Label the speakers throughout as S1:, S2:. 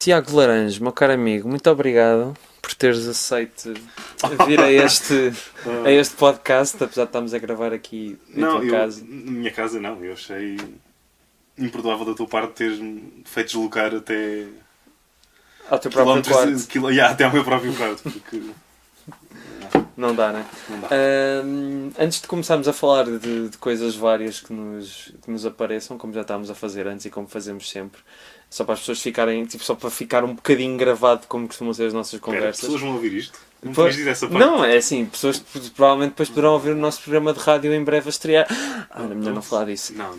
S1: Tiago Laranjo, meu caro amigo, muito obrigado por teres aceito vir a este podcast, apesar de estarmos a gravar aqui em tua casa.
S2: Na minha casa não, eu achei imperdoável da tua parte teres-me feito deslocar até
S1: ao teu próprio quarto.
S2: Até ao meu próprio quarto, porque
S1: não dá, né?
S2: Não dá.
S1: Antes de começarmos a falar de coisas várias que nos apareçam, como já estávamos a fazer antes e como fazemos sempre, só para as pessoas ficarem, só para ficar um bocadinho gravado como costumam ser as nossas conversas.
S2: As pessoas vão ouvir isto? Não
S1: Pois,
S2: dizer essa parte?
S1: não, é assim, pessoas provavelmente depois poderão ouvir o nosso programa de rádio em breve a estrear. Era melhor não falar disso.
S2: Não.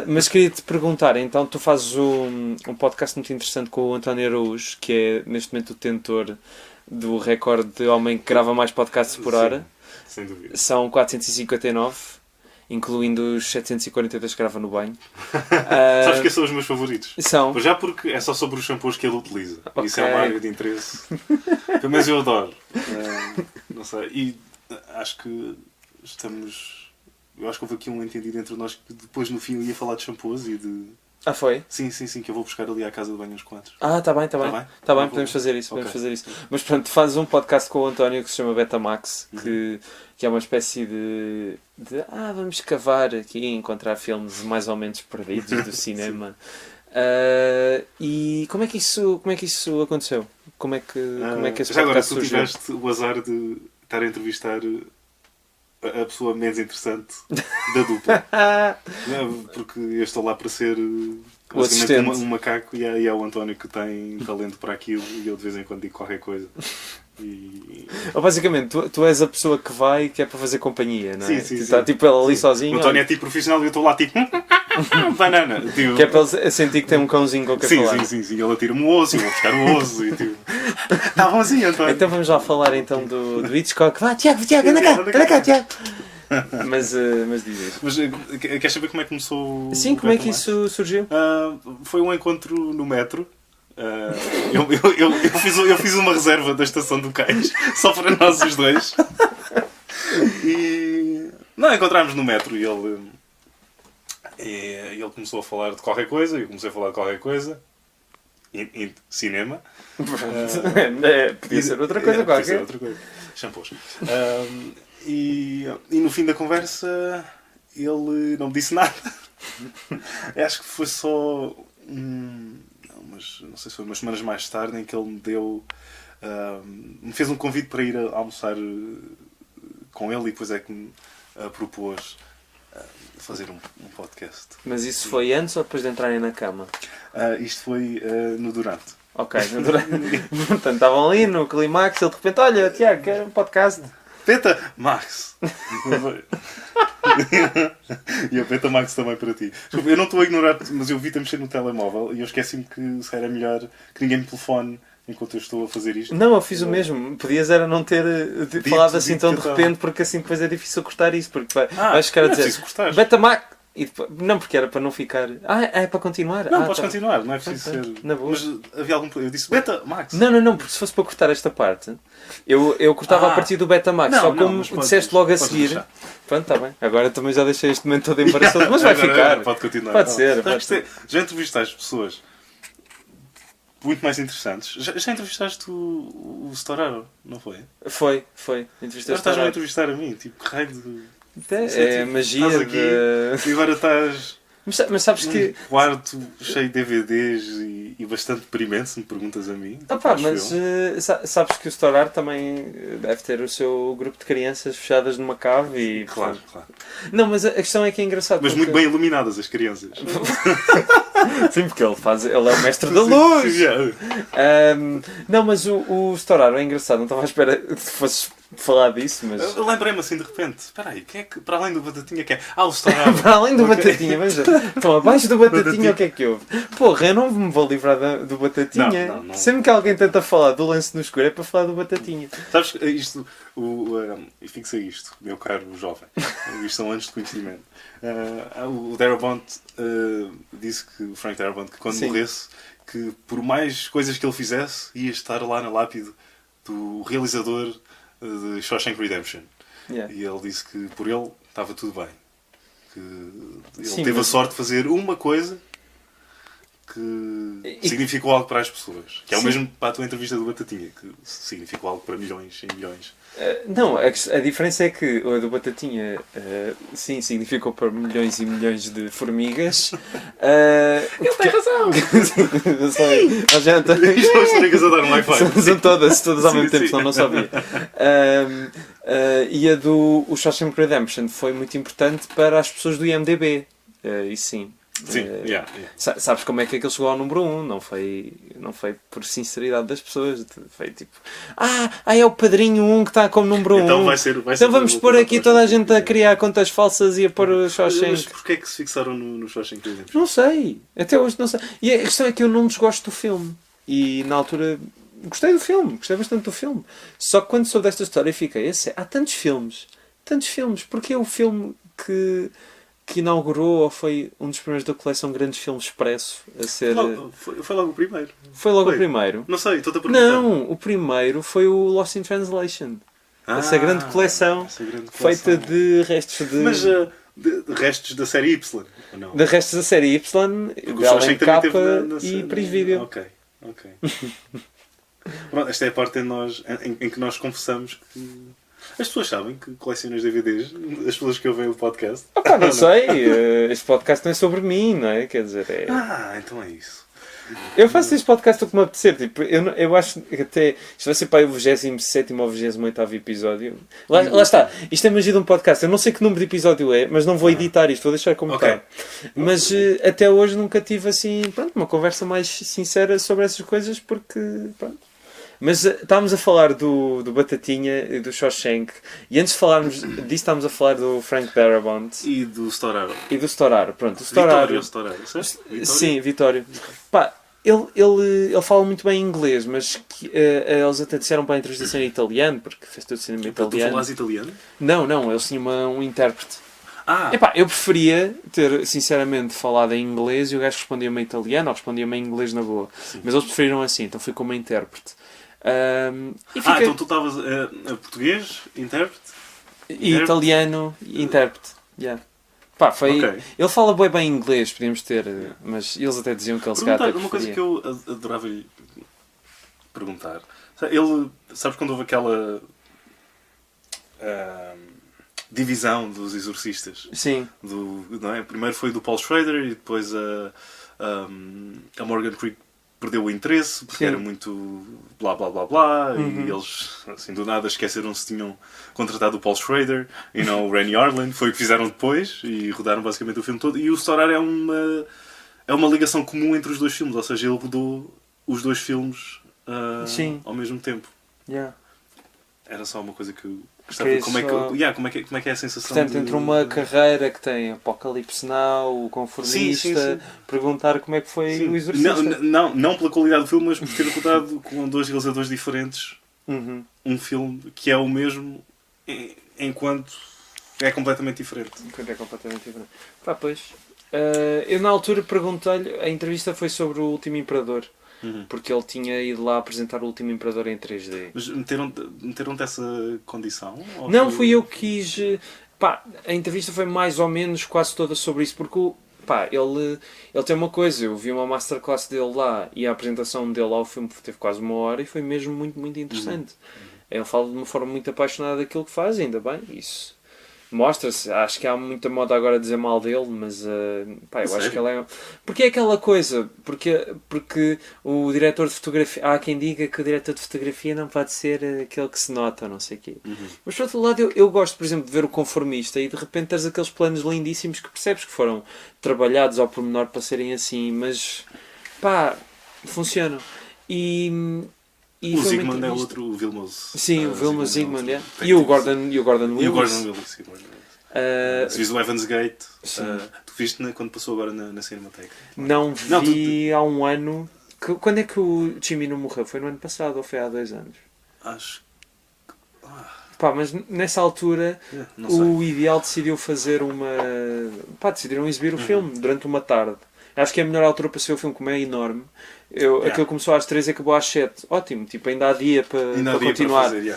S1: Mas queria-te perguntar, então tu fazes um podcast muito interessante com o António Araújo, que é neste momento o detentor do recorde de homem que grava mais podcasts por hora.
S2: Sem dúvida.
S1: São 459, incluindo os 742 que grava no banho.
S2: Sabes que são os meus favoritos?
S1: São.
S2: Já porque é só sobre os shampoos que ele utiliza.
S1: Okay.
S2: Isso é uma área de interesse. Pelo menos eu adoro. Não sei. E acho que estamos... Eu acho que houve aqui um entendido entre nós que depois no fim eu ia falar de shampoos e de...
S1: Foi?
S2: Sim, que eu vou buscar ali à casa de banho uns quantos.
S1: Está bem. Podemos fazer isso, Mas pronto, fazes um podcast com o António que se chama Betamax, que é uma espécie de vamos cavar aqui e encontrar filmes mais ou menos perdidos do cinema. E como é que isso aconteceu? Como é que esse
S2: já agora,
S1: podcast
S2: tu
S1: surgiu?
S2: tiveste o azar de estar a entrevistar a pessoa menos interessante da dupla. Porque eu estou lá para ser basicamente um macaco e é o António que tem talento para aquilo e eu de vez em quando digo qualquer coisa.
S1: Basicamente, tu és a pessoa que vai que é para fazer companhia, não é?
S2: Sim.
S1: Está tipo ele ali sozinho.
S2: O António é tipo profissional e eu estou lá tipo banana. Tipo,
S1: que é para ele sentir que tem um cãozinho com quem falar.
S2: Sim. Ele atira-me o osso e eu vou buscar o osso e tipo... Está bonzinho, António.
S1: Então vamos lá falar então do Hitchcock. Vá, Tiago, anda cá, Tiago. Mas diz isso.
S2: Mas queres saber como é que começou?
S1: Sim, como é que isso surgiu?
S2: Foi um encontro no metro. Eu fiz uma reserva da estação do Cais só para nós os dois. E encontramos no metro e ele começou a falar de qualquer coisa e eu comecei a falar de qualquer coisa. Cinema.
S1: Podia ser outra coisa qualquer.
S2: Podia ser outra coisa. Shampoos. E no fim da conversa ele não me disse nada. Acho que foi só não sei se foi umas semanas mais tarde em que ele me fez um convite para ir almoçar com ele e depois é que me propôs fazer um podcast.
S1: Mas isso foi antes ou depois de entrarem na cama?
S2: Isto foi no durante.
S1: Ok, no durante. Portanto, estavam ali no climax e ele de repente, olha, Tiago, quer um podcast?
S2: Peta Max! E a Peta Max também para ti. Desculpa, eu não estou a ignorar, mas eu vi-te a mexer no telemóvel e eu esqueci-me que se era melhor que ninguém me telefone enquanto eu estou a fazer isto.
S1: Não, eu fiz o mesmo. Podias era não ter falado assim tão de repente, porque assim depois é difícil cortar isso. Porque vais ficar a dizer Betamax. E depois, não, porque era para não ficar... é para continuar?
S2: Não, podes continuar, não é preciso ser...
S1: Na boa.
S2: Mas havia algum... Eu disse Betamax.
S1: Não, porque se fosse para cortar esta parte, eu cortava a partir do Betamax. Só como disseste logo a seguir... Deixar. Pronto, está bem. Agora também já deixei este momento todo embaraçoso, mas vai ficar.
S2: Pode continuar.
S1: Pode ser.
S2: Já entrevistaste pessoas muito mais interessantes. Já entrevistaste o Storaro, não foi?
S1: Foi.
S2: Agora estás-me a entrevistar a mim, tipo, que raio de...
S1: É magia
S2: aqui, e agora estás...
S1: Mas sabes que...
S2: quarto cheio de DVDs e bastante deprimente, se me perguntas a mim.
S1: Sabes que o Storar também deve ter o seu grupo de crianças fechadas numa cave e...
S2: Claro.
S1: Não, mas a questão é que é engraçado.
S2: Mas muito bem iluminadas as crianças.
S1: Sim, porque ele é o mestre da luz. Não, mas o Storar é engraçado. Não estava à espera que fosses falar disso, mas...
S2: Eu lembrei-me assim de repente. Espera aí, quem é que, para além do Batatinha, quem é? O Storar.
S1: Para além do Batatinha, mas então abaixo do Batatinha o que é que houve? Porra, eu não me vou livrar do Batatinha.
S2: Não.
S1: Sempre que alguém tenta falar do Lance no Escuro é para falar do Batatinha.
S2: Sabes, isto, e fixa isto, meu caro jovem, isto são anos de conhecimento. O Darabont disse que, o Frank Darabont, que quando morresse, que por mais coisas que ele fizesse, ia estar lá na lápide do realizador de Shawshank Redemption. E ele disse que por ele estava tudo bem. Que ele teve a sorte de fazer uma coisa que significou algo para as pessoas. Que é o mesmo para a tua entrevista do Batatinha, que significou algo para milhões e milhões.
S1: Não, a diferença é que o do Batatinha, sim, significou para milhões e milhões de formigas.
S3: Ele tem razão!
S1: Eu sei. Nós já estamos
S2: As formigas a dar um Wi-Fi.
S1: são todas ao
S2: Sim,
S1: mesmo tempo,
S2: sim.
S1: senão não sabia. E a do o Shawshank Redemption foi muito importante para as pessoas do IMDb. Isso sim.
S2: Sim, yeah.
S1: Sabes como é que aquele chegou ao número 1? Não foi por sinceridade das pessoas. Foi tipo, é o Padrinho 1 que está como número 1.
S2: Então vai ser
S1: Então vamos pôr aqui toda a gente a criar contas falsas e a pôr o Shawshank.
S2: Mas porquê é que se fixaram no Shawshank Redemption?
S1: Não sei. Até hoje não sei. E a questão é que eu não desgosto do filme. E na altura gostei do filme. Gostei bastante do filme. Só que quando soube desta história fiquei, há tantos filmes. Porque é o filme que inaugurou, ou foi um dos primeiros da coleção Grandes Filmes Expresso a ser...
S2: Foi logo o primeiro.
S1: Foi logo o primeiro?
S2: Não sei, estou-te a perguntar.
S1: Não, o primeiro foi o Lost in Translation. Essa grande coleção feita de restos de...
S2: Mas de restos da série Y, ou não?
S1: De restos da série Y, de Allen Capa e Pris Video.
S2: Ok. Pronto, esta é a parte em que nós confessamos que... As pessoas sabem que colecionas DVDs? As pessoas que ouvem o podcast?
S1: Não sei. Este podcast não é sobre mim, não é? Quer dizer,
S2: então é isso.
S1: Eu faço este podcast o que me apetecer. Tipo, eu acho que até... Isto vai ser para o 27º ou 28º episódio. Lá está. Isto é magia de um podcast. Eu não sei que número de episódio é, mas não vou editar isto. Vou deixar como está. Mas até hoje nunca tive assim... Pronto, uma conversa mais sincera sobre essas coisas porque... Pronto. Mas estávamos a falar do Batatinha e do Shawshank, e antes de falarmos disso estávamos a falar do Frank Darabont
S2: e do Storaro.
S1: Pronto, o Storaro. Sim, Vitório. Ele fala muito bem inglês, mas eles até disseram para a entrevista ser em italiano, porque fez todo o cinema italiano.
S2: Tu falas italiano?
S1: Não, eles tinham um intérprete. Eu preferia ter, sinceramente, falado em inglês e o gajo respondia-me em italiano ou respondia-me em inglês na boa. Sim. Mas eles preferiram assim, então fui como intérprete.
S2: Então tu estavas a português, intérprete?
S1: E italiano, intérprete. Yeah. Ele fala bem inglês, podíamos ter, mas eles até diziam que ele se calhar
S2: uma coisa que eu adorava lhe perguntar. Ele, sabes quando houve aquela divisão dos exorcistas?
S1: Sim.
S2: Não é? Primeiro foi do Paul Schrader e depois a Morgan Creek perdeu o interesse porque era muito blá blá blá blá e eles assim do nada esqueceram se tinham contratado o Paul Schrader e não o Rennie Harlin. Foi o que fizeram depois e rodaram basicamente o filme todo. E o Storaro é uma ligação comum entre os dois filmes, ou seja, ele rodou os dois filmes ao mesmo tempo.
S1: Yeah.
S2: Era só uma coisa que eu gostava. Como é que é a sensação?
S1: Portanto, entre uma carreira que tem Apocalipse Now, o Conformista, perguntar como é que foi o Exorcista.
S2: Não pela qualidade do filme, mas por ter rodado com dois realizadores diferentes um filme que é o mesmo enquanto é completamente diferente.
S1: Eu na altura perguntei-lhe, a entrevista foi sobre o Último Imperador. Porque ele tinha ido lá apresentar o Último Imperador em 3D.
S2: Mas meteram-te essa condição?
S1: Não, fui eu que quis... a entrevista foi mais ou menos quase toda sobre isso, porque ele tem uma coisa, eu vi uma masterclass dele lá e a apresentação dele ao filme teve quase 1 hora e foi mesmo muito, muito interessante. Ele fala de uma forma muito apaixonada daquilo que faz, ainda bem, isso mostra-se. Acho que há muita moda agora a dizer mal dele, mas eu acho que ele é... Porque é aquela coisa, porque o diretor de fotografia... Há quem diga que o diretor de fotografia não pode ser aquele que se nota, não sei o quê. Mas por outro lado, eu gosto, por exemplo, de ver o Conformista e de repente tens aqueles planos lindíssimos que percebes que foram trabalhados ao pormenor para serem assim, mas funcionam.
S2: O Zygmunt é outro, o Vilmos.
S1: Sim, o Vilmos Zygmunt, E o Gordon Willis.
S2: Se vis o Evans Gate, tu viste quando passou agora na Cinemateca?
S1: Não vi há 1 ano. Quando é que o Cimino morreu? Foi no ano passado ou foi há 2 anos?
S2: Acho.
S1: Mas nessa altura o Ideal decidiu fazer decidiram exibir o filme durante uma tarde. Acho que é a melhor altura para ser o filme, como é enorme. Aquilo começou às 3 e acabou às 7. Ótimo, ainda há dia para continuar. Para fazer,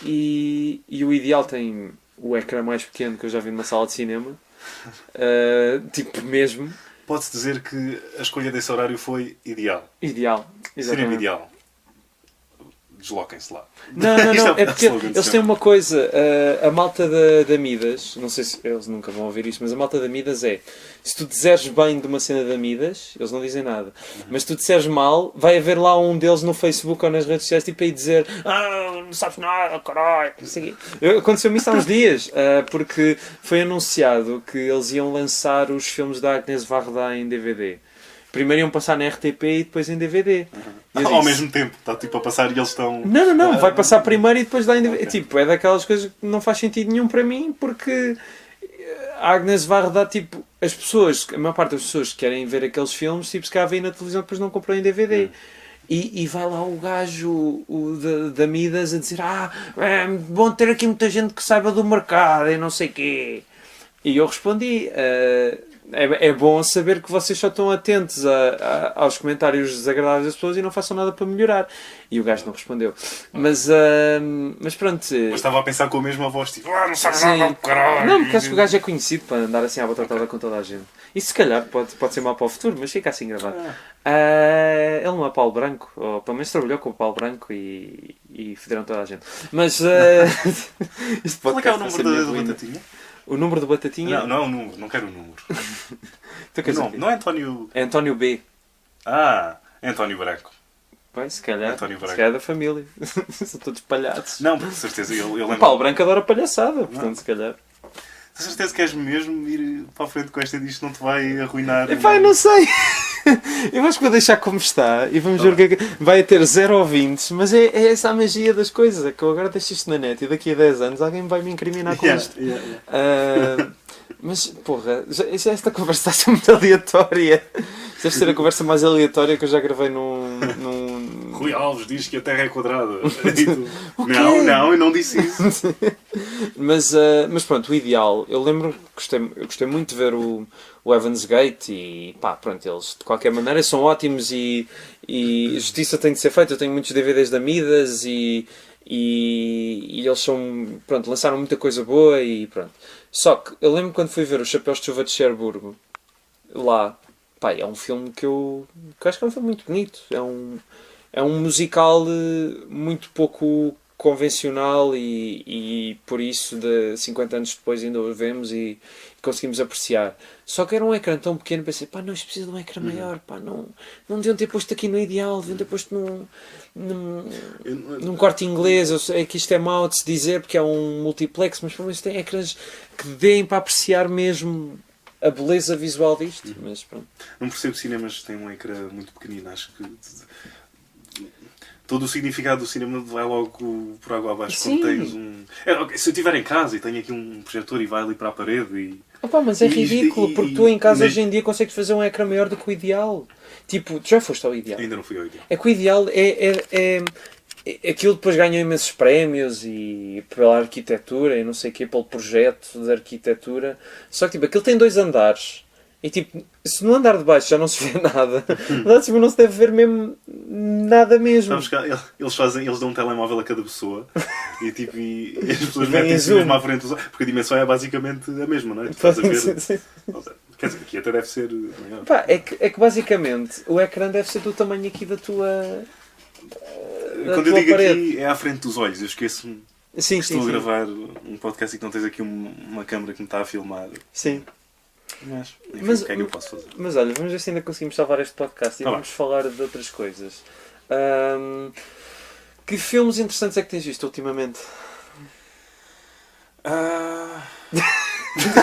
S1: e o Ideal tem o ecrã mais pequeno que eu já vi numa sala de cinema. Mesmo.
S2: pode-se dizer que a escolha desse horário foi ideal.
S1: Ideal. Exatamente.
S2: Cinema ideal. Desloquem-se lá.
S1: Não, é porque eles têm uma coisa, a malta da Midas, não sei se eles nunca vão ouvir isto, mas a malta da Midas é, se tu disseres bem de uma cena da Midas, eles não dizem nada, mas se tu disseres mal, vai haver lá um deles no Facebook ou nas redes sociais, tipo aí dizer, não sabes nada, caralho, não sei o quê. Aconteceu-me isso há uns dias, porque foi anunciado que eles iam lançar os filmes da Agnès Varda em DVD. Primeiro iam passar na RTP e depois em DVD.
S2: Ao mesmo tempo, está tipo a passar e eles estão...
S1: Não, vai passar primeiro e depois dá em DVD. Okay. Tipo, é daquelas coisas que não faz sentido nenhum para mim, porque a Agnès Varda, tipo, as pessoas, a maior parte das pessoas que querem ver aqueles filmes, tipo, se cá vêm na televisão depois não compram em DVD. E vai lá o gajo da Midas a dizer, é bom ter aqui muita gente que saiba do mercado e não sei o quê. E eu respondi... É bom saber que vocês só estão atentos aos comentários desagradáveis das pessoas e não façam nada para melhorar. E o gajo não respondeu. Mas pronto.
S2: Mas estava a pensar com a mesma voz, tipo, não sabe nada, caralho.
S1: Não, porque acho que o gajo é conhecido para andar assim à batatada com toda a gente. E se calhar pode ser mal para o futuro, mas fica assim gravado. Ele não é Paulo Branco, ou pelo menos trabalhou com o Paulo Branco e federam toda a gente. Mas.
S2: Qual é que é o número da batatinha?
S1: O número de batatinha?
S2: Não é o número, não quero o número. Não é António...
S1: É António B.
S2: É António Branco.
S1: Bem, se calhar é da família. São todos palhaços.
S2: Não, com certeza. Eu lembro...
S1: O Paulo Branco adora palhaçada, portanto, se calhar.
S2: Tens certeza que queres mesmo ir para a frente com esta e disto não te vai arruinar?
S1: Epá, eu não sei. Eu acho que vou deixar como está e vamos ver o que é que... Vai ter 0 ouvintes, mas é essa a magia das coisas. É que eu agora deixo isto na net e daqui a 10 anos alguém vai me incriminar com isto. Mas, porra, esta conversa está a ser muito aleatória. Deve ser a conversa mais aleatória que eu já gravei num...
S2: Rui Alves diz que a Terra é quadrada. Não, eu não disse isso.
S1: Mas pronto, o ideal... Eu lembro que eu gostei muito de ver o Heaven's Gate e pá, pronto, eles de qualquer maneira são ótimos e justiça tem de ser feita. Eu tenho muitos DVDs da Midas e eles são, pronto, lançaram muita coisa boa e pronto. Só que eu lembro quando fui ver os Chapéus de Chuva de Cherburgo, lá, pá, é um filme que eu acho que é um filme muito bonito. É um musical muito pouco convencional e por isso de 50 anos depois ainda o vemos e conseguimos apreciar. Só que era um ecrã tão pequeno, pensei, pá, não, isto precisa de um ecrã maior, pá, não deviam ter posto aqui no ideal, deviam ter posto num corte inglês. Eu sei que isto é mau de se dizer porque é um multiplex, mas pelo menos tem ecrãs que deem para apreciar mesmo a beleza visual disto. Mas pronto.
S2: Não percebo cinemas que têm um ecrã muito pequenino, acho que todo o significado do cinema vai logo por água abaixo.
S1: Sim.
S2: Quando tens um... Se eu estiver em casa e tenho aqui um projetor e vai ali para a parede e...
S1: Opa, mas é ridículo, porque tu em casa hoje em dia consegues fazer um ecrã maior do que o ideal. Tipo, tu já foste ao ideal?
S2: Ainda não fui ao ideal.
S1: É que o ideal aquilo depois ganhou imensos prémios e pela arquitetura e não sei o quê, pelo projeto de arquitetura. Só que tipo, aquilo tem 2 andares. E tipo, se no andar de baixo já não se vê nada, lá de cima não se deve ver mesmo nada mesmo.
S2: Sabes que eles dão um telemóvel a cada pessoa e as pessoas metem-se mesmo à frente dos olhos, porque a dimensão é basicamente a mesma, não é? Tu estás a ver. Quer dizer, aqui até deve ser maior.
S1: Pá, é que basicamente o ecrã deve ser do tamanho aqui da tua.
S2: Quando eu digo parede. Aqui é à frente dos olhos, eu esqueço-me.
S1: Sim,
S2: estou a gravar um podcast e que não tens aqui uma câmera que me está a filmar.
S1: Sim.
S2: Mas o que é que eu posso fazer?
S1: Mas olha, vamos ver se ainda conseguimos salvar este podcast e vamos falar de outras coisas. Que filmes interessantes é que tens visto ultimamente?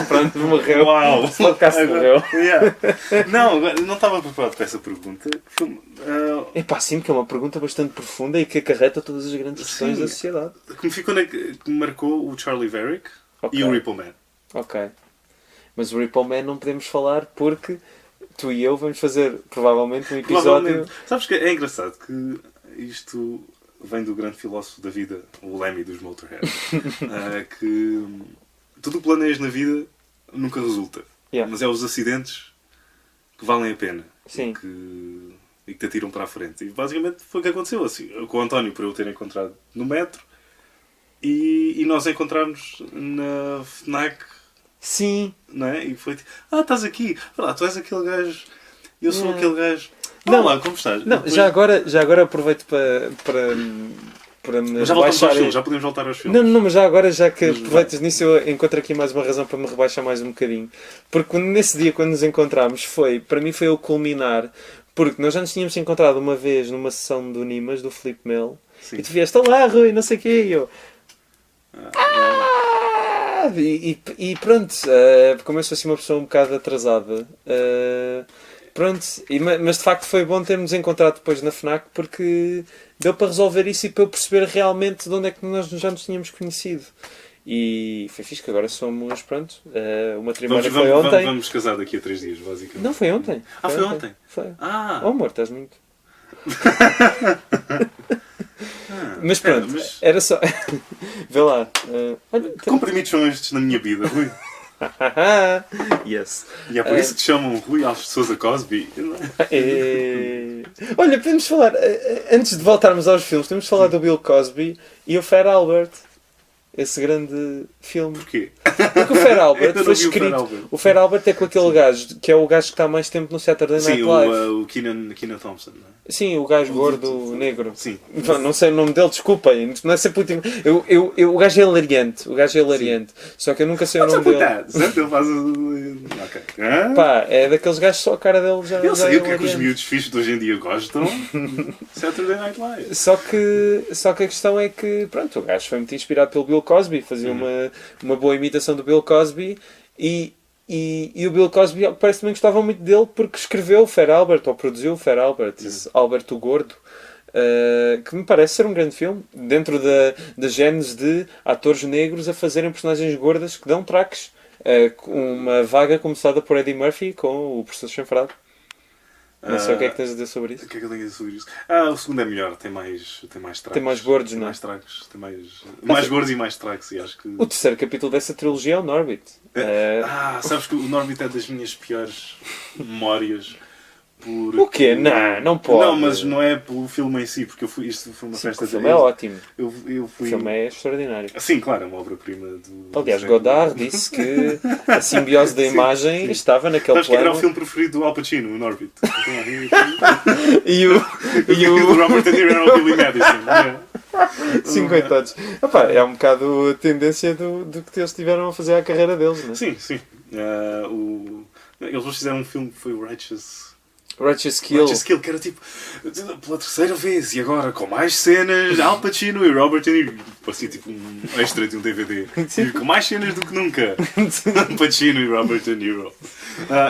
S1: Pronto, morreu.
S2: Uau!
S1: O podcast morreu.
S2: Yeah. Não estava preparado para essa pergunta.
S1: É pá, sim, que é uma pergunta bastante profunda e que acarreta todas as grandes questões da sociedade.
S2: Que me marcou o Charlie Varick e o Ripple Man.
S1: Ok. Mas o Ripple Man não podemos falar porque tu e eu vamos fazer provavelmente um episódio...
S2: Sabes que é engraçado que isto vem do grande filósofo da vida, o Lemmy dos Motorhead, que tudo o que planeias na vida nunca resulta.
S1: Yeah.
S2: Mas é os acidentes que valem a pena.
S1: Sim.
S2: E que te atiram para a frente. E basicamente foi o que aconteceu. Assim, com o António, por eu ter encontrado no metro, e nós encontramos na FNAC
S1: Sim.
S2: Não é? E foi tipo, estás aqui. Lá, tu és aquele gajo. Eu sou
S1: Yeah.
S2: aquele gajo.
S1: Não.
S2: Olá, como estás?
S1: Não,
S2: Depois-
S1: já agora aproveito para me
S2: Mas já voltamos
S1: rebaixar.
S2: aos filmes, já podemos voltar aos filmes.
S1: Não, mas já agora, já que
S2: Mas
S1: aproveitas nisso, eu encontro aqui mais uma razão para me rebaixar mais um bocadinho. Porque nesse dia, quando nos encontramos, para mim foi o culminar. Porque nós já nos tínhamos encontrado uma vez numa sessão do Nimas, do Filipe Melo.
S2: Sim.
S1: E tu vieste, olá Rui, não sei o quê. E eu,
S2: Ah,
S1: e pronto, como eu sou assim uma pessoa um bocado atrasada, pronto, mas de facto foi bom termos encontrado depois na FNAC, porque deu para resolver isso e para eu perceber realmente de onde é que nós já nos tínhamos conhecido. E foi fixe que agora somos, pronto, o matrimónio foi ontem.
S2: Vamos casar daqui a 3 dias, basicamente.
S1: Não, foi ontem.
S2: Foi ontem?
S1: Foi.
S2: Ah!
S1: Oh amor, estás muito... Mas pronto,
S2: mas-
S1: era só... Vê lá. Olha,
S2: Que comprimidos são estes na minha vida, Rui?
S1: yes.
S2: E é por isso que te chamam Rui Alves de Sousa Cosby.
S1: Olha, podemos falar, antes de voltarmos aos filmes, temos de falar do Bill Cosby e o Fair Albert. Esse grande filme.
S2: Porquê?
S1: Porque o Fair Albert
S2: Eu não
S1: foi
S2: vi o Fair
S1: escrito.
S2: Albert.
S1: O Fair Albert é com aquele gajo que é o gajo que está mais tempo no Saturday Night
S2: Sim,
S1: Live.
S2: o Keenan Thompson, não é?
S1: Sim, o gajo gordo negro.
S2: Sim.
S1: Não sei o nome dele, desculpem. Não é sempre o último. O gajo é hilariante. O gajo é hilariante. Só que eu nunca sei o nome dele.
S2: Ele faz o... Ok. Hã?
S1: Pá, é daqueles gajos só a cara dele já.
S2: Eu
S1: já
S2: sei
S1: é
S2: o que é que os
S1: hilariante.
S2: miúdos fixos de hoje em dia gostam. Saturday Night Live.
S1: Só que a questão é que, pronto, o gajo foi muito inspirado pelo Bill Cosby, fazia uma boa imitação do Bill Cosby e o Bill Cosby parece também gostava muito dele porque escreveu o Fair Albert, ou produziu o Fair Albert, esse Albert o Gordo, que me parece ser um grande filme, dentro da gênese de atores negros a fazerem personagens gordas que dão traques. Uma vaga começada por Eddie Murphy com o Professor Chanfrado. Não sei o que é que tens a dizer sobre isso.
S2: O que é que eu tenho a dizer sobre isso? O segundo é melhor, tem mais tracks.
S1: Tem mais gordos,
S2: tem
S1: não é?
S2: mais tracks, tem mais gordos e mais tracks, e acho que...
S1: O terceiro capítulo dessa trilogia é o Norbit.
S2: Sabes que o Norbit é das minhas piores memórias.
S1: O quê? Não pode.
S2: Não, mas não é pelo filme em si, porque isto foi uma festa
S1: O filme é ótimo.
S2: Eu
S1: O
S2: fui...
S1: filme é extraordinário.
S2: Sim, claro, é uma obra-prima do...
S1: Aliás, Godard disse que a simbiose da imagem
S2: sim.
S1: estava naquele
S2: Sabes que era o
S1: plano.
S2: filme preferido do Al Pacino, o Norbit.
S1: E o
S2: o Robert De Niro era o Billy Madison.
S1: 50 anos. Epá, é um bocado a tendência do que eles tiveram a fazer à carreira deles, não é?
S2: Sim, sim. Eles fizeram um filme que foi o Righteous
S1: Kill.
S2: Kill, que era tipo, pela terceira vez, e agora com mais cenas, Al Pacino e Robert De Niro. Parecia tipo um extra de um DVD. E com mais cenas do que nunca. Al Pacino e Robert De Niro.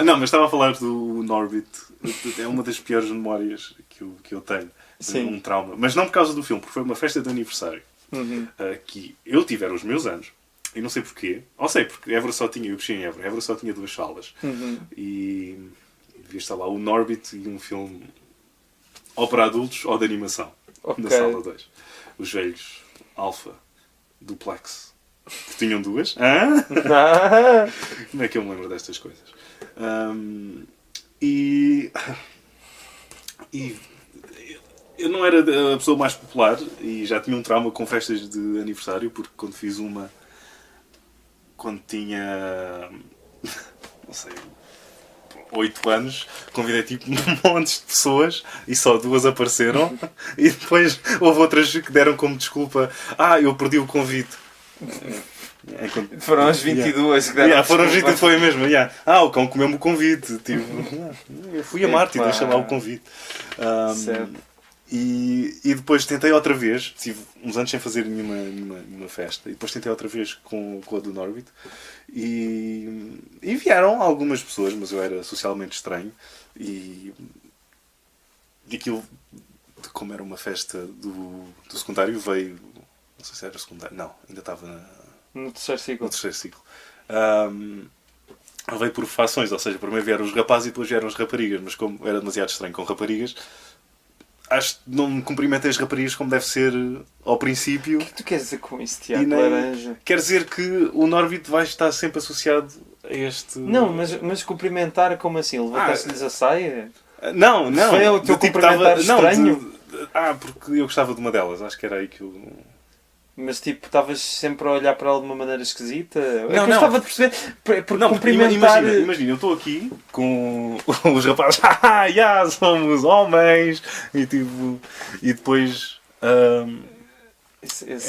S2: Não, mas estava a falar do Norbit. É uma das piores memórias que eu tenho.
S1: Sim.
S2: Um trauma. Mas não por causa do filme, porque foi uma festa de aniversário. Que eu tive os meus anos. E não sei porquê. Ou sei, porque Évora só tinha, eu cresci em Évora. Évora só tinha 2 salas. E devia estar lá o Norbit e um filme ou para adultos ou de animação.
S1: Ok.
S2: Na sala 2. Os velhos Alpha Duplex. Que tinham 2. Como é que eu me lembro destas coisas? E eu não era a pessoa mais popular e já tinha um trauma com festas de aniversário, porque quando fiz uma, quando tinha, não sei, 8 anos, convidei tipo um monte de pessoas e só 2 apareceram e depois houve outras que deram como desculpa, eu perdi o convite.
S1: Foram as 22 que deram.
S2: Foram as 22, foi mesmo. O cão comeu-me o convite. Tipo, eu fui a Marte e deixa lá o convite.
S1: Certo.
S2: E depois tentei outra vez, tive uns anos sem fazer nenhuma festa, e depois tentei outra vez com a do Norbit, e vieram algumas pessoas, mas eu era socialmente estranho, e aquilo, como era uma festa do secundário, veio, não sei se era secundário, não, ainda estava
S1: No terceiro ciclo.
S2: no terceiro ciclo. Veio por fações, ou seja, primeiro vieram os rapazes e depois vieram as raparigas, mas como era demasiado estranho com raparigas, acho que não cumprimentei as raparigas como deve ser ao princípio.
S1: O que tu queres dizer com isso, Tiago?
S2: E nem-
S1: Laranja?
S2: Quer dizer que o Norbit vai estar sempre associado a este...
S1: Não, mas cumprimentar como assim? Levantaste-lhes a saia?
S2: Não.
S1: Foi o teu
S2: Do tipo,
S1: cumprimentar
S2: não,
S1: estranho?
S2: porque eu gostava de uma delas, acho que era aí que eu...
S1: Mas tipo, estavas sempre a olhar para ela de uma maneira esquisita?
S2: Não,
S1: eu estava a perceber, por
S2: Não,
S1: cumprimentar...
S2: imagina, eu estou aqui com os rapazes, já somos homens, e tipo, e depois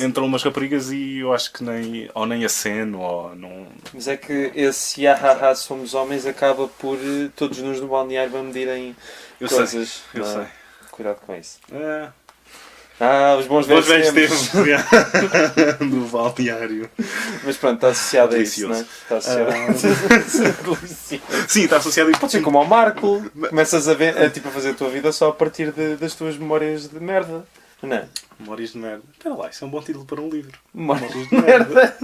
S2: entram umas raparigas e eu acho que nem aceno, ou não...
S1: Mas é que esse yahaha somos homens acaba por todos nos no balneário a medirem coisas.
S2: Eu sei.
S1: Cuidado com isso.
S2: É.
S1: Os bons velhos tempos.
S2: Do balneário.
S1: Mas pronto, está associado a isso,
S2: Delicioso.
S1: não é? Está associado Delicioso.
S2: Sim, está associado a
S1: Pode ser como ao Marco. Começas a fazer a tua vida só a partir das tuas memórias de merda. Não é?
S2: Memórias de merda. Espera lá, isso é um bom título para um livro.
S1: Memórias de merda.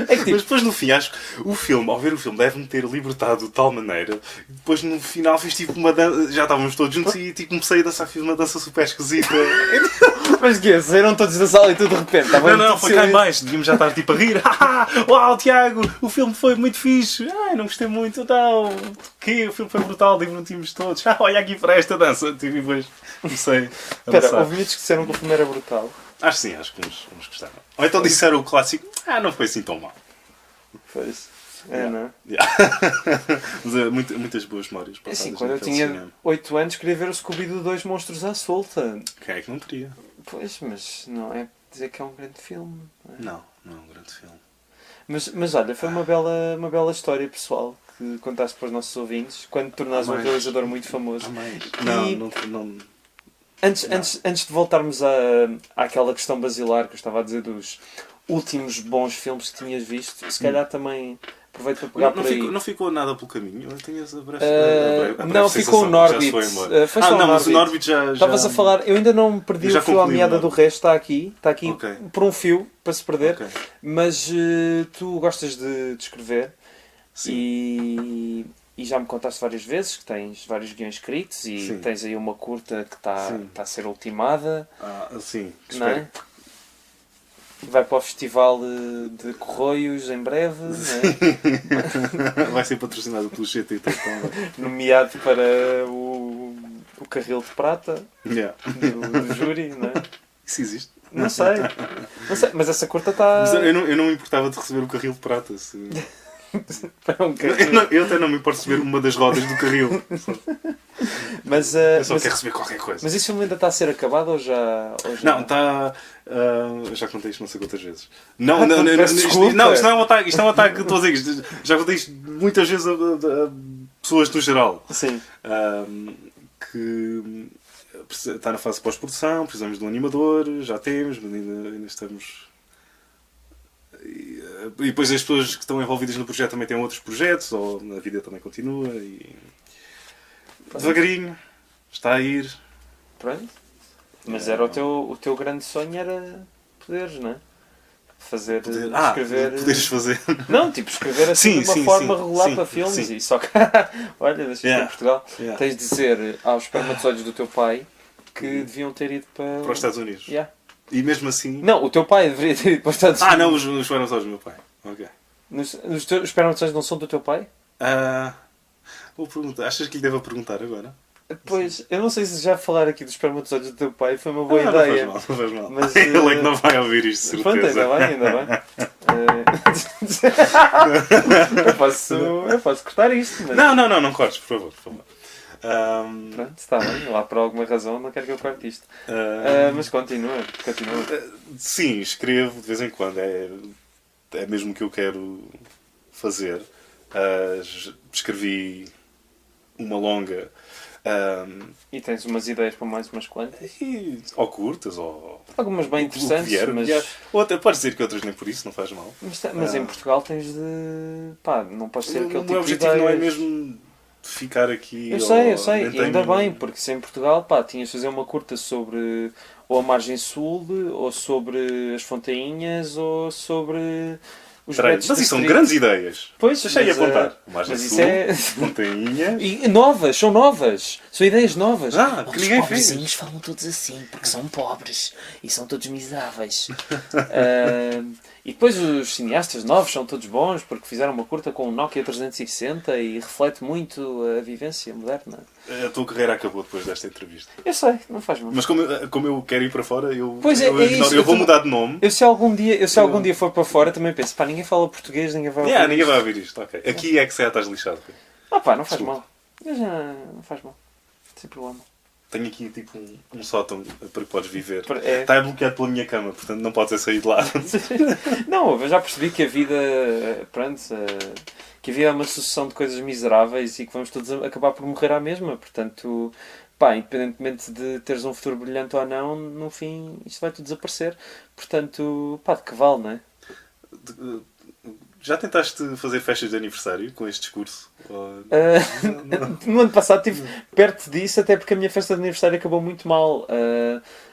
S1: É que, tipo,
S2: Mas depois no fim, acho que o filme, ao ver o filme, deve-me ter libertado de tal maneira. E depois no final fiz tipo uma dança. Já estávamos todos juntos e tipo, comecei a dançar, fiz uma dança super esquisita.
S1: mas que saíram todos da sala e tudo de repente.
S2: Não, foi cá em baixo. Devíamos já estar tipo a rir. Uau, Tiago, o filme foi muito fixe. Ai, não gostei muito, não. O filme foi brutal, divertimos todos. Olha aqui para esta dança. E depois comecei a dançar.
S1: Espera, houve miúdos que disseram que o filme era brutal.
S2: Acho que sim, acho que uns gostaram. Ou então disseram o clássico, não foi assim tão mal.
S1: Pois. Não é?
S2: Mas muitas boas memórias.
S1: É assim, quando eu tinha 8 anos queria ver o Scooby-Doo 2 Monstros à Solta.
S2: Quem é que não queria?
S1: Pois, mas não é dizer que é um grande filme.
S2: Não é um grande filme.
S1: Mas olha, foi uma bela história pessoal que contaste para os nossos ouvintes quando te tornaste um realizador muito famoso.
S2: Não.
S1: Antes de voltarmos àquela questão basilar que eu estava a dizer dos últimos bons filmes que tinhas visto, se calhar também aproveito para pegar por aí.
S2: Não ficou nada pelo caminho? Eu tenho essa breve
S1: não, ficou o Norbit.
S2: Mas o Norbit já...
S1: Estavas a falar, eu ainda não perdi o fio à meada do resto, está aqui
S2: okay.
S1: Por um fio para se perder,
S2: okay.
S1: Mas tu gostas de escrever.
S2: Sim.
S1: E já me contaste várias vezes que tens vários guiões escritos e
S2: sim.
S1: tens aí uma curta que está a ser ultimada.
S2: Sim,
S1: não é? Vai para o festival de Correios em breve, não é?
S2: Vai ser patrocinado pelo GT.
S1: Nomeado para o Carril de Prata do júri, não é?
S2: Isso existe?
S1: Não sei, mas essa curta está...
S2: Mas eu não me importava de receber o Carril de Prata. Eu até não me importo de receber uma das rodas do carril.
S1: Mas,
S2: eu só quero receber qualquer coisa.
S1: Mas esse filme ainda está a ser acabado ou já...
S2: Não, está... já contei isto não sei quantas vezes. Não, isto é um ataque que estou a dizer. Isto, já contei isto muitas vezes a pessoas no geral.
S1: Sim.
S2: Que está na fase de pós-produção, precisamos de um animador, já temos, mas ainda estamos... E depois as pessoas que estão envolvidas no projeto também têm outros projetos, ou a vida também continua e... Devagarinho, está a ir.
S1: Pronto. Mas era o teu grande sonho era poderes, não é? Escrever...
S2: Poderes fazer.
S1: Não, tipo, escrever assim de uma forma regular para filmes. E só que, olha, deixa em Portugal, tens de dizer aos espermatozoides do teu pai que deviam ter ido para
S2: os Estados Unidos. E mesmo assim...
S1: Não, o teu pai deveria ter ido para os Estados Unidos.
S2: Não, os espermatozoides do meu pai. Ok.
S1: Os teus espermatozoides não são do teu pai?
S2: Vou perguntar. Achas que lhe devo perguntar agora?
S1: Pois, eu não sei se já falar aqui dos espermatozoides do teu pai foi uma boa ideia.
S2: Não faz mal.
S1: Mas,
S2: ele é que não vai ouvir isto, certeza.
S1: Pronto, ainda bem. Eu posso cortar isto. Mas...
S2: Não cortes, por favor.
S1: Pronto, está bem. Lá por alguma razão não quero que eu corte isto. Mas continua.
S2: Sim, escrevo de vez em quando. É mesmo o que eu quero fazer. Escrevi uma longa.
S1: E tens umas ideias para mais umas quantas?
S2: Ou curtas, ou...
S1: Algumas bem interessantes,
S2: mas... Pode dizer que outras nem por isso, não faz mal.
S1: Mas em Portugal tens de... não podes ter aquele tipo de ideias.
S2: O meu objetivo não é mesmo ficar aqui...
S1: Eu sei. E ainda bem, porque se em Portugal, tinhas de fazer uma curta sobre ou a margem sul, ou sobre as Fontainhas, ou sobre...
S2: Mas isso são grandes ideias.
S1: Pois,
S2: deixei apontar.
S1: Mas
S2: isso é... Fontainha.
S1: E novas, são novas. São ideias novas.
S2: Que ninguém
S1: os pobrezinhos falam todos assim, porque são pobres. E são todos miseráveis. E depois os cineastas novos são todos bons, porque fizeram uma curta com um Nokia 360 e reflete muito a vivência moderna.
S2: A tua carreira acabou depois desta entrevista.
S1: Eu sei, não faz mal.
S2: Mas como eu quero ir para fora, eu
S1: isso,
S2: eu vou mudar de nome.
S1: Eu se algum dia for para fora também penso, pá, ninguém fala português, ninguém vai ouvir
S2: Ninguém vai ouvir isto, ok. Aqui é que se estás lixado.
S1: Ah pá, não faz mal. Eu já não faz mal. Sem problema.
S2: Tenho aqui tipo um sótão para que podes viver.
S1: É.
S2: Está bloqueado pela minha cama, portanto não podes sair de lá.
S1: Não, eu já percebi que a vida, pronto, que a vida é uma sucessão de coisas miseráveis e que vamos todos acabar por morrer à mesma. Portanto, pá, independentemente de teres um futuro brilhante ou não, no fim isto vai tudo desaparecer. Portanto, pá, de que vale, não é?
S2: Já tentaste fazer festas de aniversário com este discurso?
S1: No ano passado estive perto disso, até porque a minha festa de aniversário acabou muito mal.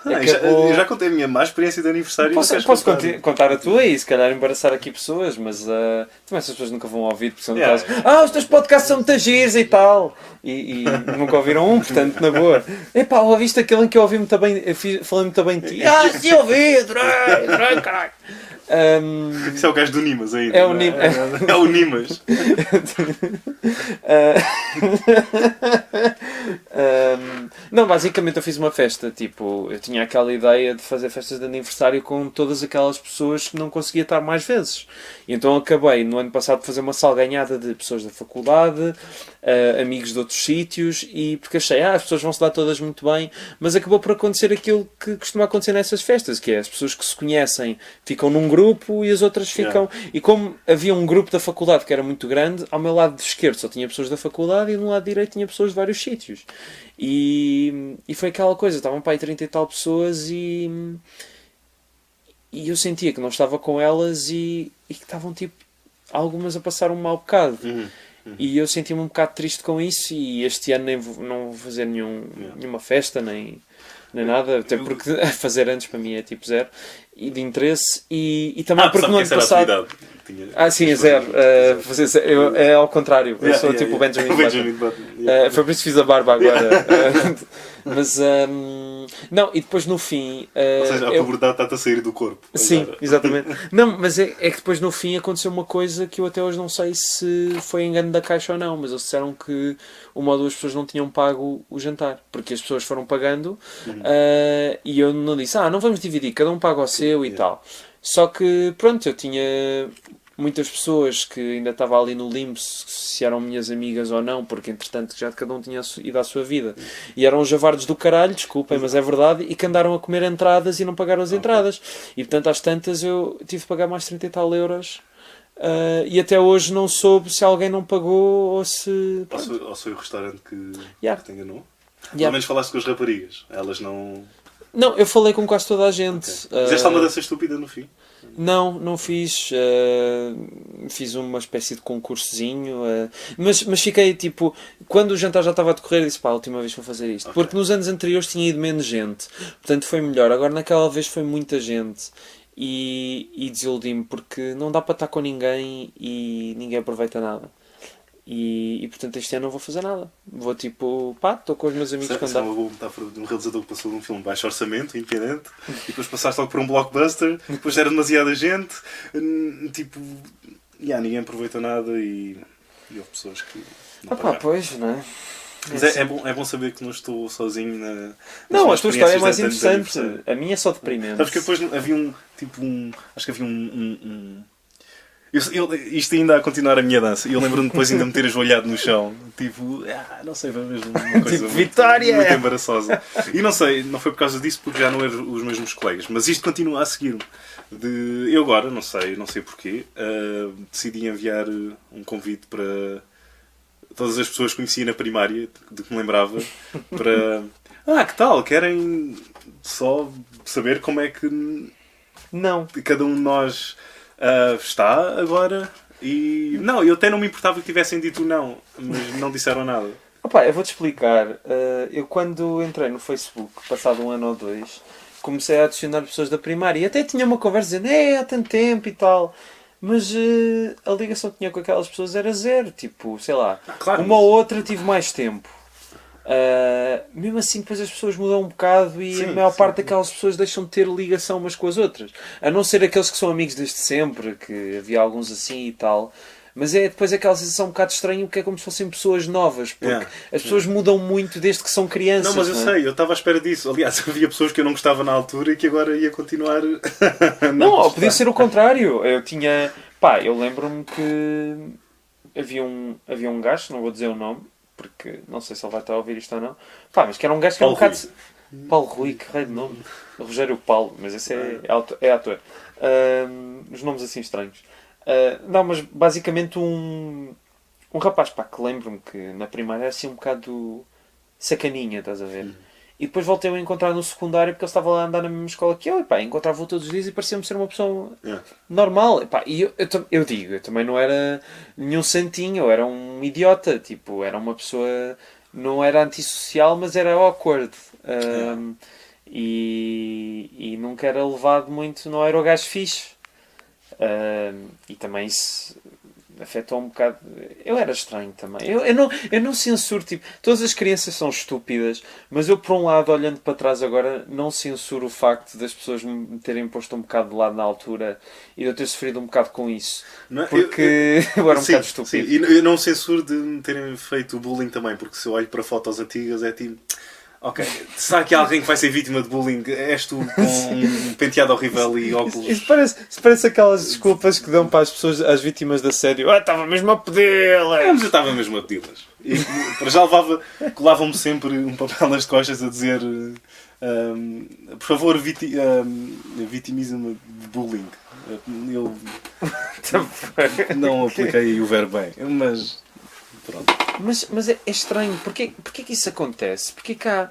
S2: Eu já contei a minha má experiência de aniversário.
S1: Posso contar a tua e se calhar embaraçar aqui pessoas, mas também essas pessoas nunca vão ouvir, porque são no caso, os teus podcasts são muito giros e tal. E nunca ouviram um, portanto, na boa. Epá, ouviste aquele em que eu ouvi muito bem, falei muito bem de ti. Sim, ouvi, adorei, caralho.
S2: Isso é o gajo do Nimas ainda.
S1: É o Nimas.
S2: É o Nimas.
S1: Não, basicamente eu fiz uma festa, tipo, eu tinha aquela ideia de fazer festas de aniversário com todas aquelas pessoas que não conseguia estar mais vezes. E então acabei no ano passado de fazer uma salganhada de pessoas da faculdade, amigos de outros sítios, e porque achei, as pessoas vão se dar todas muito bem, mas acabou por acontecer aquilo que costuma acontecer nessas festas, que é as pessoas que se conhecem ficam num grupo e as outras ficam... E como havia um grupo da faculdade que era muito grande, ao meu lado esquerdo só tinha pessoas da faculdade e no lado direito tinha pessoas de vários sítios. E foi aquela coisa, estavam para aí 30 e tal pessoas e eu sentia que não estava com elas e que estavam tipo algumas a passar um mau bocado. E eu sentia-me um bocado triste com isso e este ano não vou fazer nenhuma festa, nem nada, até porque fazer antes para mim é tipo zero e de interesse e também porque no ano passado... sim, é zero. É ao contrário. Eu sou tipo o Benjamin Button. Foi por isso que fiz a barba agora. Mas, não, e depois no fim...
S2: Ou seja, a puberdade está a sair do corpo.
S1: Sim, exatamente. Não, mas é que depois no fim aconteceu uma coisa que eu até hoje não sei se foi engano da caixa ou não, mas eles disseram que uma ou duas pessoas não tinham pago o jantar, porque as pessoas foram pagando e eu não disse, não vamos dividir, cada um paga o seu e tal. Só que, pronto, eu tinha muitas pessoas que ainda estavam ali no limbo se eram minhas amigas ou não, porque entretanto já cada um tinha ido à sua vida. E eram javardos do caralho, desculpem, mas é verdade, e que andaram a comer entradas e não pagaram as entradas. E portanto às tantas eu tive de pagar mais 30 e tal euros. E até hoje não soube se alguém não pagou ou se...
S2: Ou foi o restaurante que te enganou?
S1: Pelo
S2: menos falaste com as raparigas. Elas não...
S1: Não, eu falei com quase toda a gente.
S2: Fizeste uma dança estúpida no fim?
S1: Não fiz. Fiz uma espécie de concursozinho. Mas fiquei tipo... Quando o jantar já estava a decorrer, disse a última vez vou fazer isto. Porque nos anos anteriores tinha ido menos gente. Portanto foi melhor. Agora naquela vez foi muita gente. E desiludi-me porque não dá para estar com ninguém e ninguém aproveita nada. E portanto este ano não vou fazer nada. Vou tipo, estou com os meus amigos
S2: que andar. É uma boa metáfora de um realizador que passou de um filme de baixo orçamento, independente, e depois passaste logo por um blockbuster, depois era demasiada gente, tipo, ninguém aproveita nada e houve pessoas que não pagaram.
S1: Pois, não é?
S2: Mas é bom saber que não estou sozinho na...
S1: Não, a tua história é mais interessante. A minha é só deprimente.
S2: Sabes que depois havia acho que havia isto ainda a continuar a minha dança. E eu lembro-me depois ainda me ter ajoelhado no chão. Tipo, não sei, foi mesmo uma coisa
S1: tipo, vitória!
S2: Muito embaraçosa. E não sei, não foi por causa disso, porque já não eram os mesmos colegas. Mas isto continua a seguir-me. Eu agora, não sei porquê, decidi enviar um convite para todas as pessoas que conhecia na primária, de que me lembrava, para... que tal? Querem só saber como é que...
S1: Não.
S2: Cada um de nós... está agora e... Não, eu até não me importava que tivessem dito não, mas não disseram nada.
S1: Eu vou-te explicar. Eu quando entrei no Facebook, passado 1 ano ou 2, comecei a adicionar pessoas da primária e até tinha uma conversa dizendo há tanto tempo e tal, mas a ligação que tinha com aquelas pessoas era zero, tipo, sei lá,
S2: claro,
S1: uma ou outra tive mais tempo. Mesmo assim depois as pessoas mudam um bocado e a maior parte daquelas pessoas deixam de ter ligação umas com as outras, a não ser aqueles que são amigos desde sempre, que havia alguns assim e tal, mas é depois aquela sensação um bocado estranha, porque é como se fossem pessoas novas, porque as pessoas mudam muito desde que são crianças.
S2: Não, mas eu sei, eu estava à espera disso. Aliás, havia pessoas que eu não gostava na altura e que agora ia continuar
S1: não, podia ser o contrário. Eu tinha... Pá, eu lembro-me que havia um gajo, não vou dizer o nome, porque não sei se ele vai estar a ouvir isto ou não. Pá, mas que era um gajo que era um bocado... Paulo Rui, que raio de nome. Rogério Paulo, mas esse é ator. Os nomes assim estranhos. Não, mas basicamente um rapaz, pá, que lembro-me que na primária era assim um bocado sacaninha, estás a ver? E depois voltei a encontrar no secundário porque ele estava lá a andar na mesma escola que eu, e pá, encontrava-o todos os dias e parecia-me ser uma pessoa normal. E, pá, e eu digo, eu também não era nenhum santinho, eu era um idiota, tipo, era uma pessoa, não era antissocial, mas era awkward. E nunca era levado muito, não era o gajo fixe. E também isso afetou um bocado. Eu era estranho também. Eu não censuro, tipo, todas as crianças são estúpidas, mas eu, por um lado, olhando para trás agora, não censuro o facto das pessoas me terem posto um bocado de lado na altura e de eu ter sofrido um bocado com isso.
S2: Não,
S1: porque eu era um bocado estúpido.
S2: Sim, e eu não censuro de me terem feito bullying também, porque se eu olho para fotos antigas é tipo. Ok, será que há alguém que vai ser vítima de bullying? És tu com um penteado horrível e óculos?
S1: Isso parece aquelas desculpas que dão para as pessoas, às vítimas de assédio. Estava mesmo a pedi-las.
S2: Mas eu estava mesmo a pedi-las. E para já colavam-me sempre um papel nas costas a dizer por favor, vitimiza-me de bullying. Eu não apliquei o verbo bem, mas pronto.
S1: Mas é estranho. Porquê que isso acontece? Porquê que há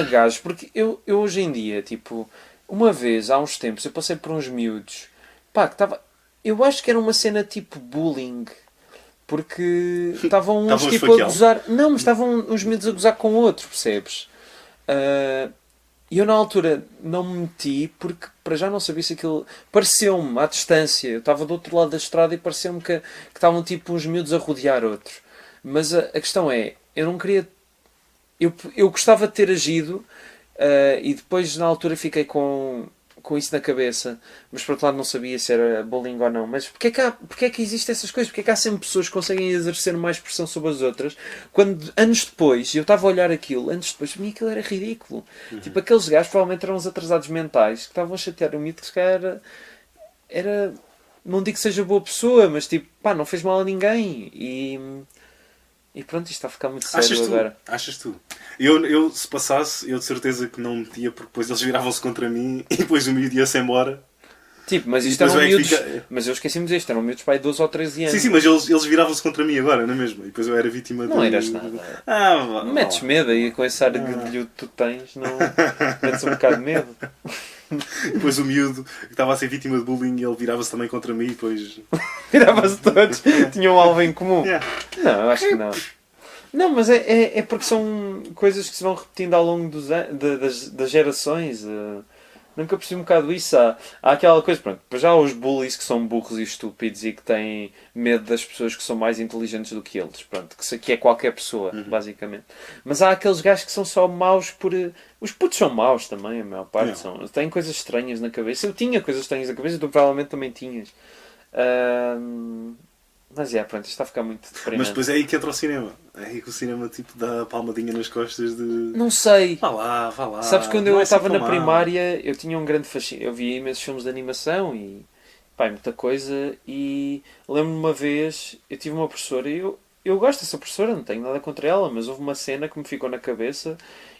S1: gajos? Porque eu hoje em dia, tipo, uma vez, há uns tempos, eu passei por uns miúdos, pá, que estava... Eu acho que era uma cena tipo bullying. Porque estavam uns tipo a gozar... Não, mas estavam uns miúdos a gozar com outro, percebes? E eu na altura não me meti porque para já não sabia se aquilo... Pareceu-me, à distância. Eu estava do outro lado da estrada e pareceu-me que estavam tipo uns miúdos a rodear outro. Mas a questão é, eu não queria... Eu gostava de ter agido e depois na altura fiquei com isso na cabeça. Mas por outro lado não sabia se era bullying ou não. Mas porquê é que existem essas coisas? Porquê é que há sempre pessoas que conseguem exercer mais pressão sobre as outras? Quando anos depois, eu estava a olhar aquilo, anos depois, para mim aquilo era ridículo. Tipo, aqueles gajos provavelmente eram uns atrasados mentais que estavam a chatear o mito que se calhar era... Não digo que seja boa pessoa, mas tipo, pá, não fez mal a ninguém. E pronto, isto está a ficar muito sério agora.
S2: Achas tu? Eu, se passasse, eu de certeza que não metia, porque depois eles viravam-se contra mim e depois o miúdo ia-se embora.
S1: Tipo, mas isto eram miúdos... Mas eu esqueci-me disto, eram miúdos para aí 12 ou 13 anos.
S2: Sim, mas eles viravam-se contra mim agora, não é mesmo? E depois eu era vítima de...
S1: Não eras nada. Metes medo aí com esse ar de guilhudo que tu tens, não... Metes um bocado de medo.
S2: Depois o miúdo que estava a ser vítima de bullying e ele virava-se também contra mim e depois...
S1: Virava-se todos, tinham um alvo em comum. Não, acho que não. Não, mas é porque são coisas que se vão repetindo ao longo das gerações. Nunca percebi um bocado isso. Há aquela coisa, pronto, já há os bullies que são burros e estúpidos e que têm medo das pessoas que são mais inteligentes do que eles. Pronto, que é qualquer pessoa, basicamente. Mas há aqueles gajos que são só maus por... Os putos são maus também, a maior parte são. Têm coisas estranhas na cabeça. Eu tinha coisas estranhas na cabeça, tu provavelmente também tinhas. Mas pronto, isto está a ficar muito deprimente.
S2: Mas depois é aí que entra o cinema. É aí que o cinema tipo dá a palmadinha nas costas de...
S1: Não sei.
S2: Vá lá.
S1: Sabes, quando eu estava na primária, eu tinha um grande fascínio. Eu via imensos filmes de animação e... Pá, muita coisa. E lembro-me uma vez, eu tive uma professora e eu gosto dessa professora, não tenho nada contra ela, mas houve uma cena que me ficou na cabeça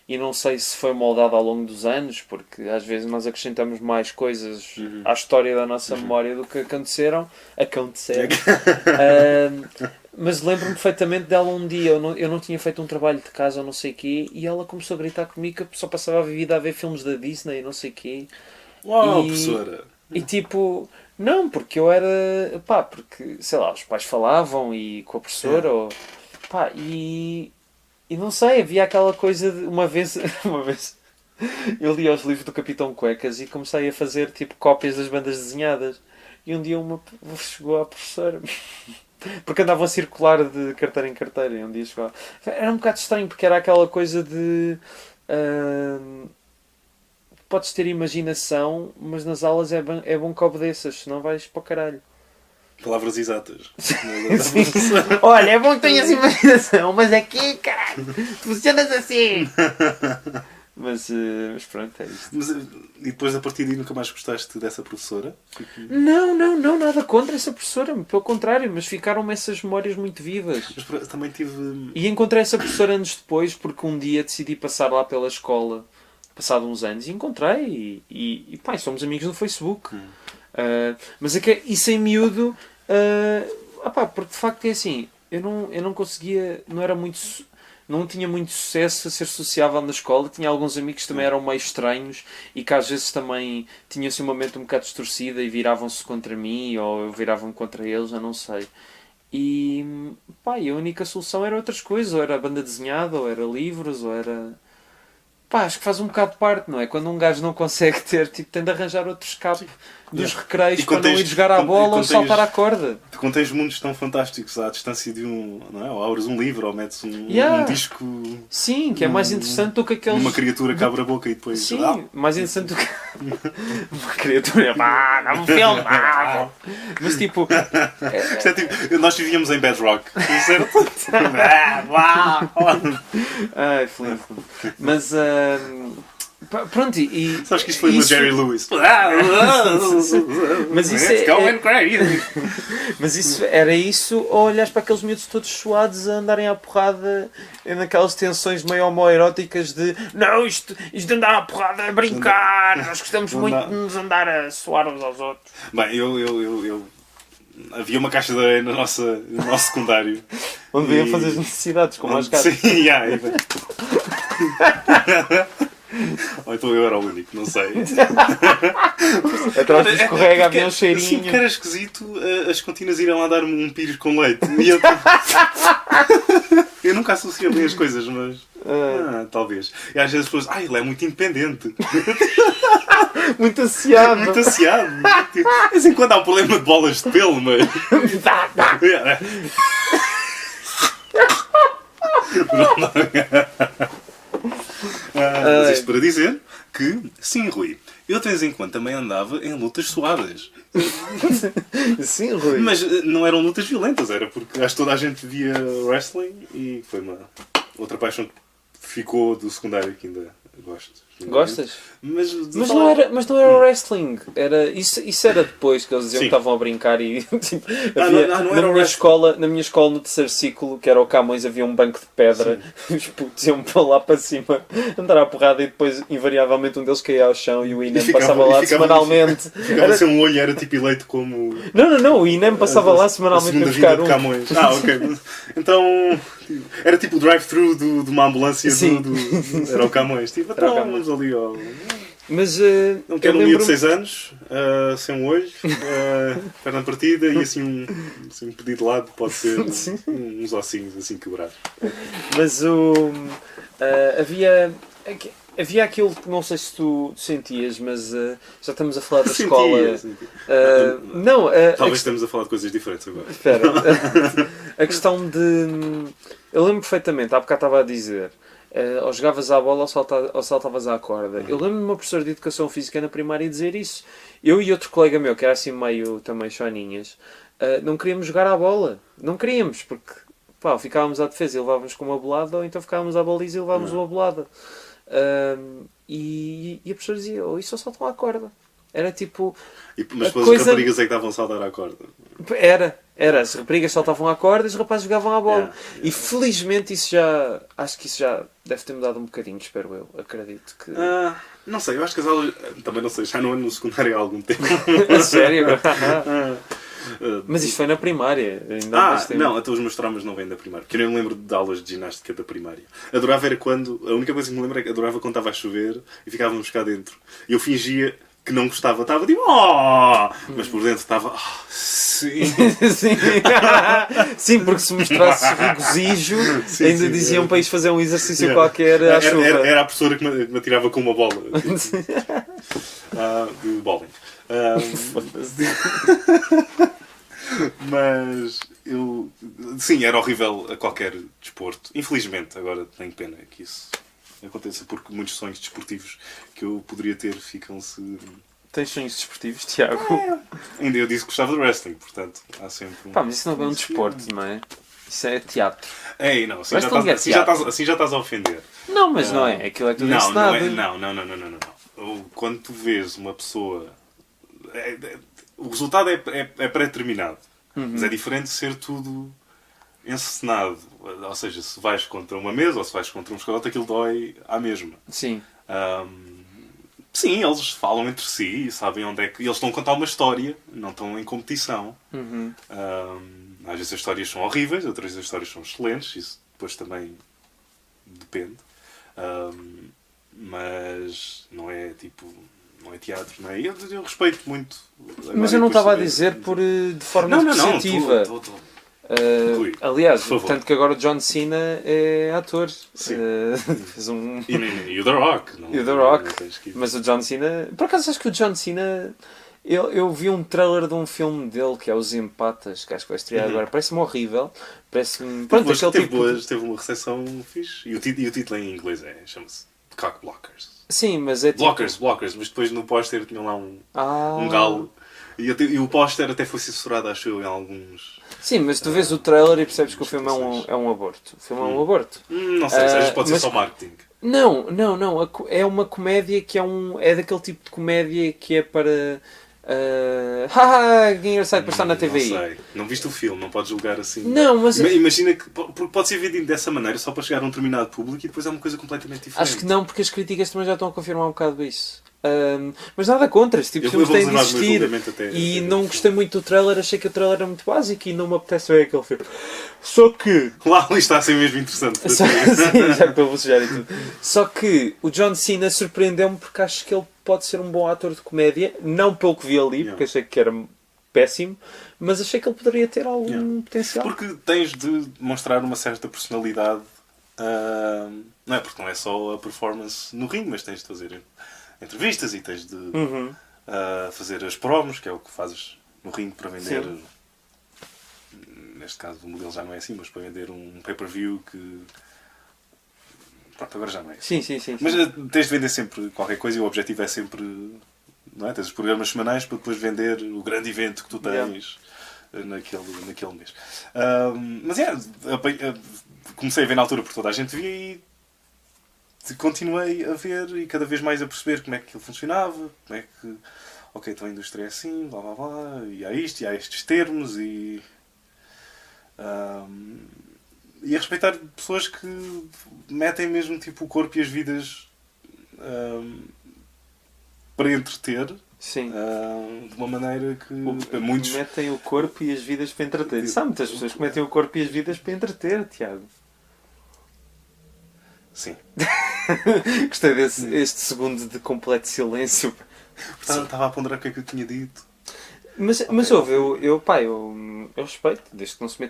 S1: e não sei se foi moldada ao longo dos anos, porque às vezes nós acrescentamos mais coisas à história da nossa memória do que aconteceram. Mas lembro-me perfeitamente dela um dia, eu não tinha feito um trabalho de casa ou não sei o quê, e ela começou a gritar comigo que só passava a vida a ver filmes da Disney e não sei o quê.
S2: Uau, professora!
S1: E tipo, não, porque eu era, pá, porque, sei lá, os pais falavam e com a professora, e não sei, havia aquela coisa de, uma vez eu li os livros do Capitão Cuecas e comecei a fazer tipo cópias das bandas desenhadas. E um dia uma chegou à professora, porque andavam a circular de carteira em carteira, e um dia chegou. Era um bocado estranho, porque era aquela coisa de... podes ter imaginação, mas nas aulas é bom que obedeças, senão vais para o caralho.
S2: Palavras exatas.
S1: Sim. Olha, é bom que tenhas imaginação, mas aqui, caralho, tu funcionas assim. Mas pronto, é isto.
S2: E depois, a partir daí, nunca mais gostaste dessa professora?
S1: Não, nada contra essa professora, pelo contrário, mas ficaram-me essas memórias muito vivas.
S2: Mas também tive...
S1: E encontrei essa professora anos depois, porque um dia decidi passar lá pela escola, passado uns anos, e encontrei, e pá, somos amigos no Facebook. Mas é que isso em miúdo, porque de facto é assim, eu não conseguia, não tinha muito sucesso a ser sociável na escola. Tinha alguns amigos que também eram meio estranhos e que às vezes também tinham assim uma mente um bocado distorcida e viravam-se contra mim ou eu virava-me contra eles, eu não sei. E a única solução era outras coisas, ou era banda desenhada, ou era livros, ou era... acho que faz um bocado de parte, não é? Quando um gajo não consegue ter, tem de arranjar outro escape dos recreios para não ir jogar à bola ou saltar à corda.
S2: Quando tens mundos tão fantásticos à distância de não é? Ou abres um livro ou metes um disco...
S1: Sim, que é mais interessante do que aqueles...
S2: Uma criatura que abre a boca e depois...
S1: Sim, mais interessante do que... uma criatura... dá-me um filme! Mas tipo...
S2: Isto é tipo... Nós vivíamos em Bedrock. Certo?
S1: Ai, feliz. Mas... pronto, e...
S2: Sabes que isto foi no Jerry Lewis.
S1: Mas isso Mas isso era isso, ou olhares para aqueles miúdos todos suados a andarem à porrada naquelas tensões meio homoeróticas de não, isto de andar à porrada é brincar, nós gostamos muito de nos andar a suar uns aos outros.
S2: Bem, eu havia uma caixa de areia no nosso secundário.
S1: Onde iam fazer as necessidades, como aos gatos.
S2: Sim, ou então eu era o único, não sei.
S1: Atrás do escorrega havia um cheirinho.
S2: Sim, que era esquisito as cantinas irem lá dar-me um pires com leite. E eu nunca associei bem as coisas, mas... talvez. E às vezes as pessoas... ele é muito independente.
S1: Muito asseado.
S2: Muito asseado. De vez em quando há um problema de bolas de pelo, mas... Mas isto para dizer que, sim, Rui, eu de vez em quando também andava em lutas suadas.
S1: Sim, Rui.
S2: Mas não eram lutas violentas, era porque acho que toda a gente via wrestling e foi uma outra paixão que ficou do secundário que ainda gosto.
S1: Gostas?
S2: Mas
S1: não era wrestling. Isso era depois que eles diziam que estavam a brincar e tipo, na minha escola no terceiro ciclo, que era o Camões, havia um banco de pedra. Os putos iam para lá para cima andar à porrada e depois invariavelmente um deles caía ao chão e o INEM passava lá semanalmente.
S2: Ficava sem um olho, era tipo eleito como...
S1: Não, o INEM passava lá semanalmente para buscar um.
S2: Camões. Ok. Então era tipo o drive-thru de uma ambulância era o Camões. Tipo, vamos ali ao...
S1: Mas
S2: não quero um miúdo de 6 anos, sem um olho, perna partida e assim um pedido de lado, pode ser uns ossinhos assim quebrados.
S1: Mas havia aquilo que não sei se tu sentias, mas já estamos a falar da escola.
S2: Talvez estamos a falar de coisas diferentes agora.
S1: Espera. A questão de... Eu lembro perfeitamente, há bocado estava a dizer... ou jogavas à bola ou saltavas à corda. Eu lembro-me de uma professora de Educação Física na primária dizer isso. Eu e outro colega meu, que era assim meio também choninhas, não queríamos jogar à bola. Não queríamos, porque ficávamos à defesa e levávamos com uma bolada, ou então ficávamos à baliza e levávamos uma bolada. E a professora dizia, isso só saltam à corda. Era tipo...
S2: Mas depois as raparigas é que davam a saltar à corda.
S1: Era. As raparigas saltavam à corda e os rapazes jogavam à bola. E felizmente acho que isso já deve ter mudado um bocadinho, espero eu. Acredito que...
S2: não sei, eu acho que as aulas... Também não sei, já não ando no secundário há algum tempo.
S1: Sério? Mas isto foi na primária.
S2: Não, até os meus traumas não vêm da primária. Porque eu nem me lembro de aulas de ginástica da primária. Adorava era quando... A única coisa que me lembro é que adorava quando estava a chover e ficávamos cá dentro. E eu fingia que não gostava. Estava tipo... Mas por dentro estava... sim.
S1: Sim, porque se mostrasse regozijo, ainda diziam para ir fazer um exercício qualquer à chuva.
S2: Era a professora que me atirava com uma bola. De bowling. Mas eu... Sim, era horrível a qualquer desporto. Infelizmente, agora tenho pena que isso aconteça, porque muitos sonhos desportivos que eu poderia ter ficam-se
S1: Tens sonhos desportivos, Tiago?
S2: Ainda eu disse que gostava de wrestling, portanto há sempre um...
S1: Pá, mas isso não é um desporto, não é? Isso é teatro.
S2: Ei, não, assim
S1: Wrestling
S2: já estás a ofender.
S1: Não, mas não é. Aquilo é tudo
S2: Não,
S1: ensinado.
S2: não. Quando tu vês uma pessoa... o resultado é pré-determinado. Mas é diferente de ser tudo encenado. Ou seja, se vais contra uma mesa ou se vais contra um escalote, aquilo dói à mesma.
S1: Sim.
S2: Sim, eles falam entre si e sabem onde é que... Eles estão a contar uma história, não estão em competição. Às vezes as histórias são horríveis, outras vezes as histórias são excelentes. Isso depois também depende. Mas não é tipo... Não é teatro, não é? Eu respeito muito.
S1: Mas eu não estava a dizer de forma positiva. Aliás, tanto que agora o John Cena é ator.
S2: Sim.
S1: Fez um...
S2: E o The Rock.
S1: E o The Rock. Mas o John Cena... Por acaso acho que o John Cena... Eu vi um trailer de um filme dele que é Os Empatas, que acho que vai estrear agora. Parece-me horrível. Parece-me... Pronto,
S2: teve uma recepção fixe. E o título em inglês chama-se Cock Blockers.
S1: Sim, mas é tipo...
S2: Blockers, mas depois no póster tinham lá um galo. E o póster até foi censurado, acho eu, em alguns...
S1: Sim, mas tu vês o trailer e percebes que o filme é um aborto. O filme é um aborto.
S2: Não sei, às vezes pode ser só marketing.
S1: Não. É uma comédia que é daquele tipo de comédia que é para... que engraçado para estar na TVI.
S2: Não sei. Não viste o filme, não podes julgar assim.
S1: Não, mas...
S2: Imagina que pode ser vendido dessa maneira só para chegar a um determinado público e depois é uma coisa completamente diferente.
S1: Acho que não, porque as críticas também já estão a confirmar um bocado isso. Mas nada contra, esse tipo de filmes têm de existir. E não gostei muito do trailer, achei que o trailer era muito básico e não me apetece ver aquele filme. Só que...
S2: Lá está a ser mesmo interessante.
S1: Sim, já que estou a bocejar e tudo. Só que o John Cena surpreendeu-me porque acho que ele pode ser um bom ator de comédia. Não pelo que vi ali, porque achei que era péssimo, mas achei que ele poderia ter algum potencial.
S2: Porque tens de mostrar uma certa personalidade. Não é porque não é só a performance no ringue, mas tens de fazer entrevistas e tens de fazer as promos, que é o que fazes no ringue para vender. Sim. Neste caso o modelo já não é assim, mas para vender um pay-per-view que... Pronto, agora já não é assim.
S1: Sim.
S2: Mas tens de vender sempre qualquer coisa e o objetivo é sempre... Não é? Tens os programas semanais para depois vender o grande evento que tu tens naquele mês. Mas comecei a ver na altura porque toda a gente via e continuei a ver e cada vez mais a perceber como é que aquilo funcionava, como é que... Ok, então a indústria é assim, blá blá blá, e há isto, e há estes termos, e a respeitar pessoas que metem mesmo tipo, o corpo e as vidas para entreter.
S1: Sim.
S2: De uma maneira que muitos...
S1: Metem o corpo e as vidas para entreter. Há muitas pessoas que metem o corpo e as vidas para entreter, Tiago.
S2: Sim.
S1: Gostei este segundo de completo silêncio.
S2: Estava a ponderar o que é que eu tinha dito.
S1: Mas ouve, eu respeito, desde que não se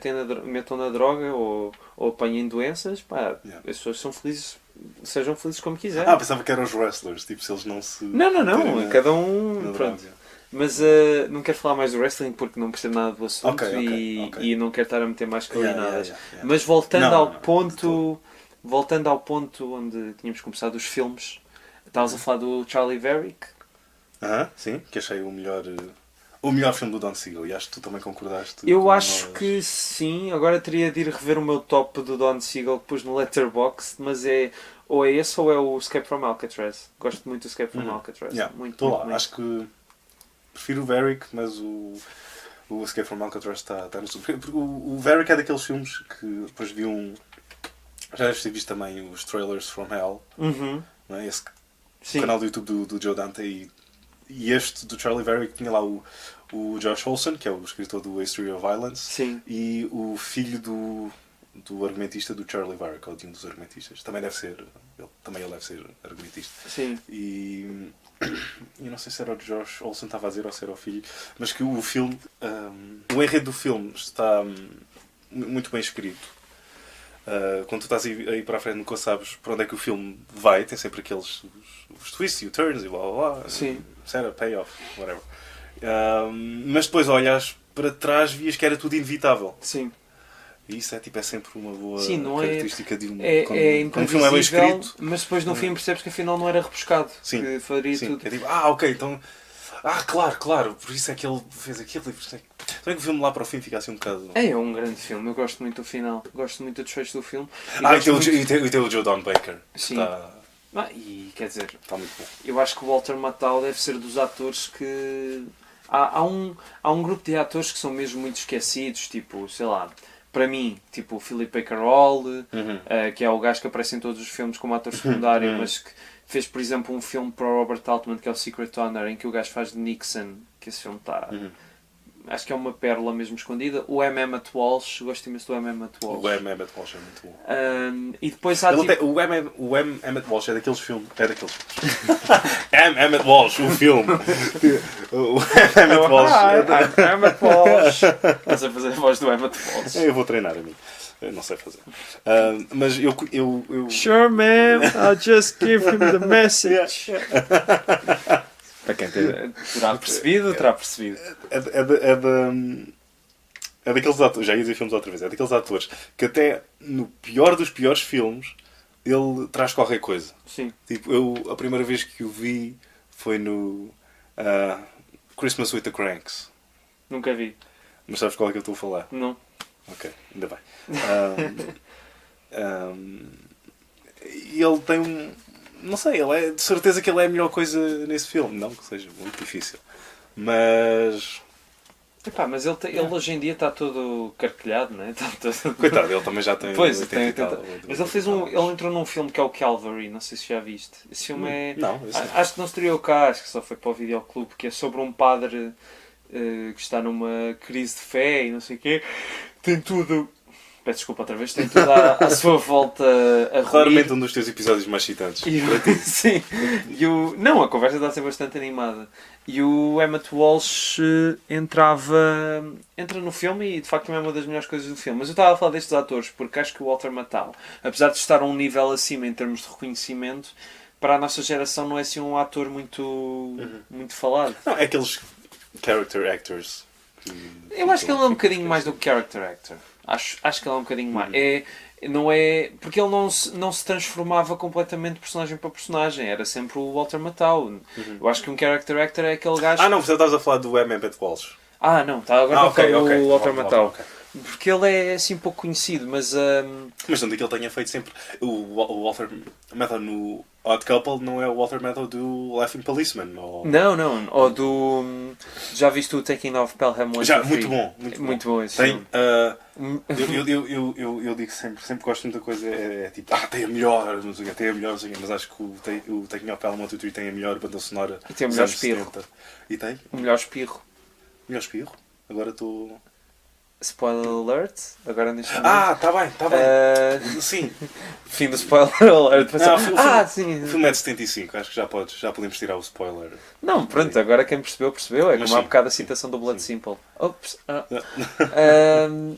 S1: metam na droga ou apanhem doenças, pá, as pessoas são felizes, sejam felizes como quiserem.
S2: Pensava que eram os wrestlers, tipo, se eles não se...
S1: Não, cada um, pronto. Mas não quero falar mais do wrestling porque não percebo nada do assunto e não quero estar a meter mais calinadas. Mas voltando ao ponto onde tínhamos começado os filmes, estavas a falar do Charlie Varick.
S2: Sim, que achei o melhor filme do Don Siegel e acho que tu também concordaste.
S1: Eu acho que sim, agora teria de ir rever o meu top do Don Siegel que pus no Letterboxd, mas ou é esse ou é o Escape from Alcatraz. Gosto muito do Escape from Alcatraz. Muito
S2: lá. Acho que prefiro o Varick, mas o Escape from Alcatraz está no super. O Varick é daqueles filmes que depois vi já deves ter visto também os trailers from Hell, não é? Esse canal do YouTube do Joe Dante e este do Charlie Varick tinha lá o Josh Olson, que é o escritor do History of Violence.
S1: Sim.
S2: E o filho do argumentista do Charlie Varick, ou de um dos argumentistas. Também deve ser argumentista.
S1: Sim.
S2: E eu não sei se era o Josh Olson estava a dizer ou se era o filho, mas que o filme, o enredo do filme está muito bem escrito. Quando tu estás a ir para a frente nunca sabes para onde é que o filme vai, tem sempre aqueles os twists e o turns e blá blá blá.
S1: Sim.
S2: Setup, payoff, whatever. Mas depois olhas para trás vias que era tudo inevitável.
S1: Sim.
S2: E isso é sempre uma boa
S1: característica
S2: de um
S1: quando
S2: um filme é bem escrito.
S1: Mas depois no fim percebes que afinal não era rebuscado.
S2: Sim.
S1: Que faria tudo.
S2: É tipo, ok, então Claro, por isso é que ele fez aquilo e por isso é que... Também que o filme lá para o fim fica assim um bocado...
S1: É um grande filme, eu gosto muito do final, gosto muito do desfecho do filme.
S2: E tem o Joe Don Baker.
S1: Sim. E quer dizer,
S2: Está muito bom.
S1: eu acho que o Walter Matthau deve ser dos atores que... Há um grupo de atores que são mesmo muito esquecidos, tipo, sei lá, para mim, tipo o Philip Baker Hall, que é o gajo que aparece em todos os filmes como ator secundário, mas que fez, por exemplo, um filme para o Robert Altman, que é o Secret Honor, em que o gajo faz de Nixon, que esse filme está... Acho que é uma pérola mesmo escondida. O M. Emmett Walsh, gosto imenso do M. Emmett Walsh.
S2: O M. Emmett Walsh é muito bom.
S1: E depois há
S2: o M. Emmett Walsh é daqueles filmes. M. Emmett Walsh, o filme. O M. Emmett Walsh.
S1: Emmett Walsh. Estás a fazer a voz do Emmett Walsh.
S2: Eu vou treinar a mim. Eu não sei fazer. Mas eu...
S1: Sure, ma'am. I'll just give him the message. Para quem terá percebido, terá percebido.
S2: É daqueles atores, já ia dizer filmes outra vez, é daqueles atores que até no pior dos piores filmes ele traz qualquer coisa.
S1: Sim.
S2: Tipo, a primeira vez que o vi foi no Christmas with the Cranks.
S1: Nunca vi.
S2: Mas sabes qual é que eu estou a falar?
S1: Não.
S2: Ok, ainda bem. E ele tem não sei, de certeza que ele é a melhor coisa nesse filme. Não que seja muito difícil. Mas...
S1: Epá, mas ele hoje em dia está todo carquilhado, não é?
S2: Coitado, ele também já tem...
S1: Pois, mas ele entrou num filme que é o Calvary, não sei se já viste. Esse filme é...
S2: Não,
S1: acho que não estreou cá, acho que só foi para o videoclube, que é sobre um padre que está numa crise de fé e não sei o quê. Tem tudo... Peço desculpa outra vez, tem tudo à sua volta a ruir.
S2: Claramente um dos teus episódios mais excitantes.
S1: Sim. Não, a conversa está a ser bastante animada. E o Emmett Walsh entra no filme e de facto é uma das melhores coisas do filme. Mas eu estava a falar destes atores porque acho que o Walter Matthau, apesar de estar a um nível acima em termos de reconhecimento, para a nossa geração não é assim um ator muito falado.
S2: Não, é aqueles character actors.
S1: Eu acho que ele é um bocadinho mais do que character actor. Acho que ele é um bocadinho mais. Não é, porque ele não se transformava completamente de personagem para personagem. Era sempre o Walter Matthau. Eu acho que um character actor é aquele gajo...
S2: não, você estavas a falar do M. Emmett Walsh.
S1: Não, agora a falar do Walter Matthau.
S2: Okay.
S1: Porque ele é assim pouco conhecido, mas...
S2: Mas não digo que ele tenha feito sempre... O Walter Matthau no Odd Couple não é o Walter Matthau do Laughing Policeman. Ou...
S1: Não. Ou do... Já viste o Taking of Pelham 1?
S2: Já, muito bom.
S1: Muito bom esse
S2: filme.
S1: Tem...
S2: Eu digo sempre gosto muito da coisa, é tipo, tem a melhor, não sei o quê, mas acho que o Taking of Pelham 1 tem a melhor banda sonora.
S1: E tem o melhor espirro.
S2: E tem?
S1: O melhor espirro.
S2: Melhor espirro? Agora estou...
S1: Spoiler alert, agora neste momento.
S2: Está bem. Sim.
S1: Fim do spoiler alert. Sim.
S2: O filme é de 75, acho que já podemos tirar o spoiler.
S1: Não, pronto, agora quem percebeu. É como há bocado a citação do Blood Simple. Ops.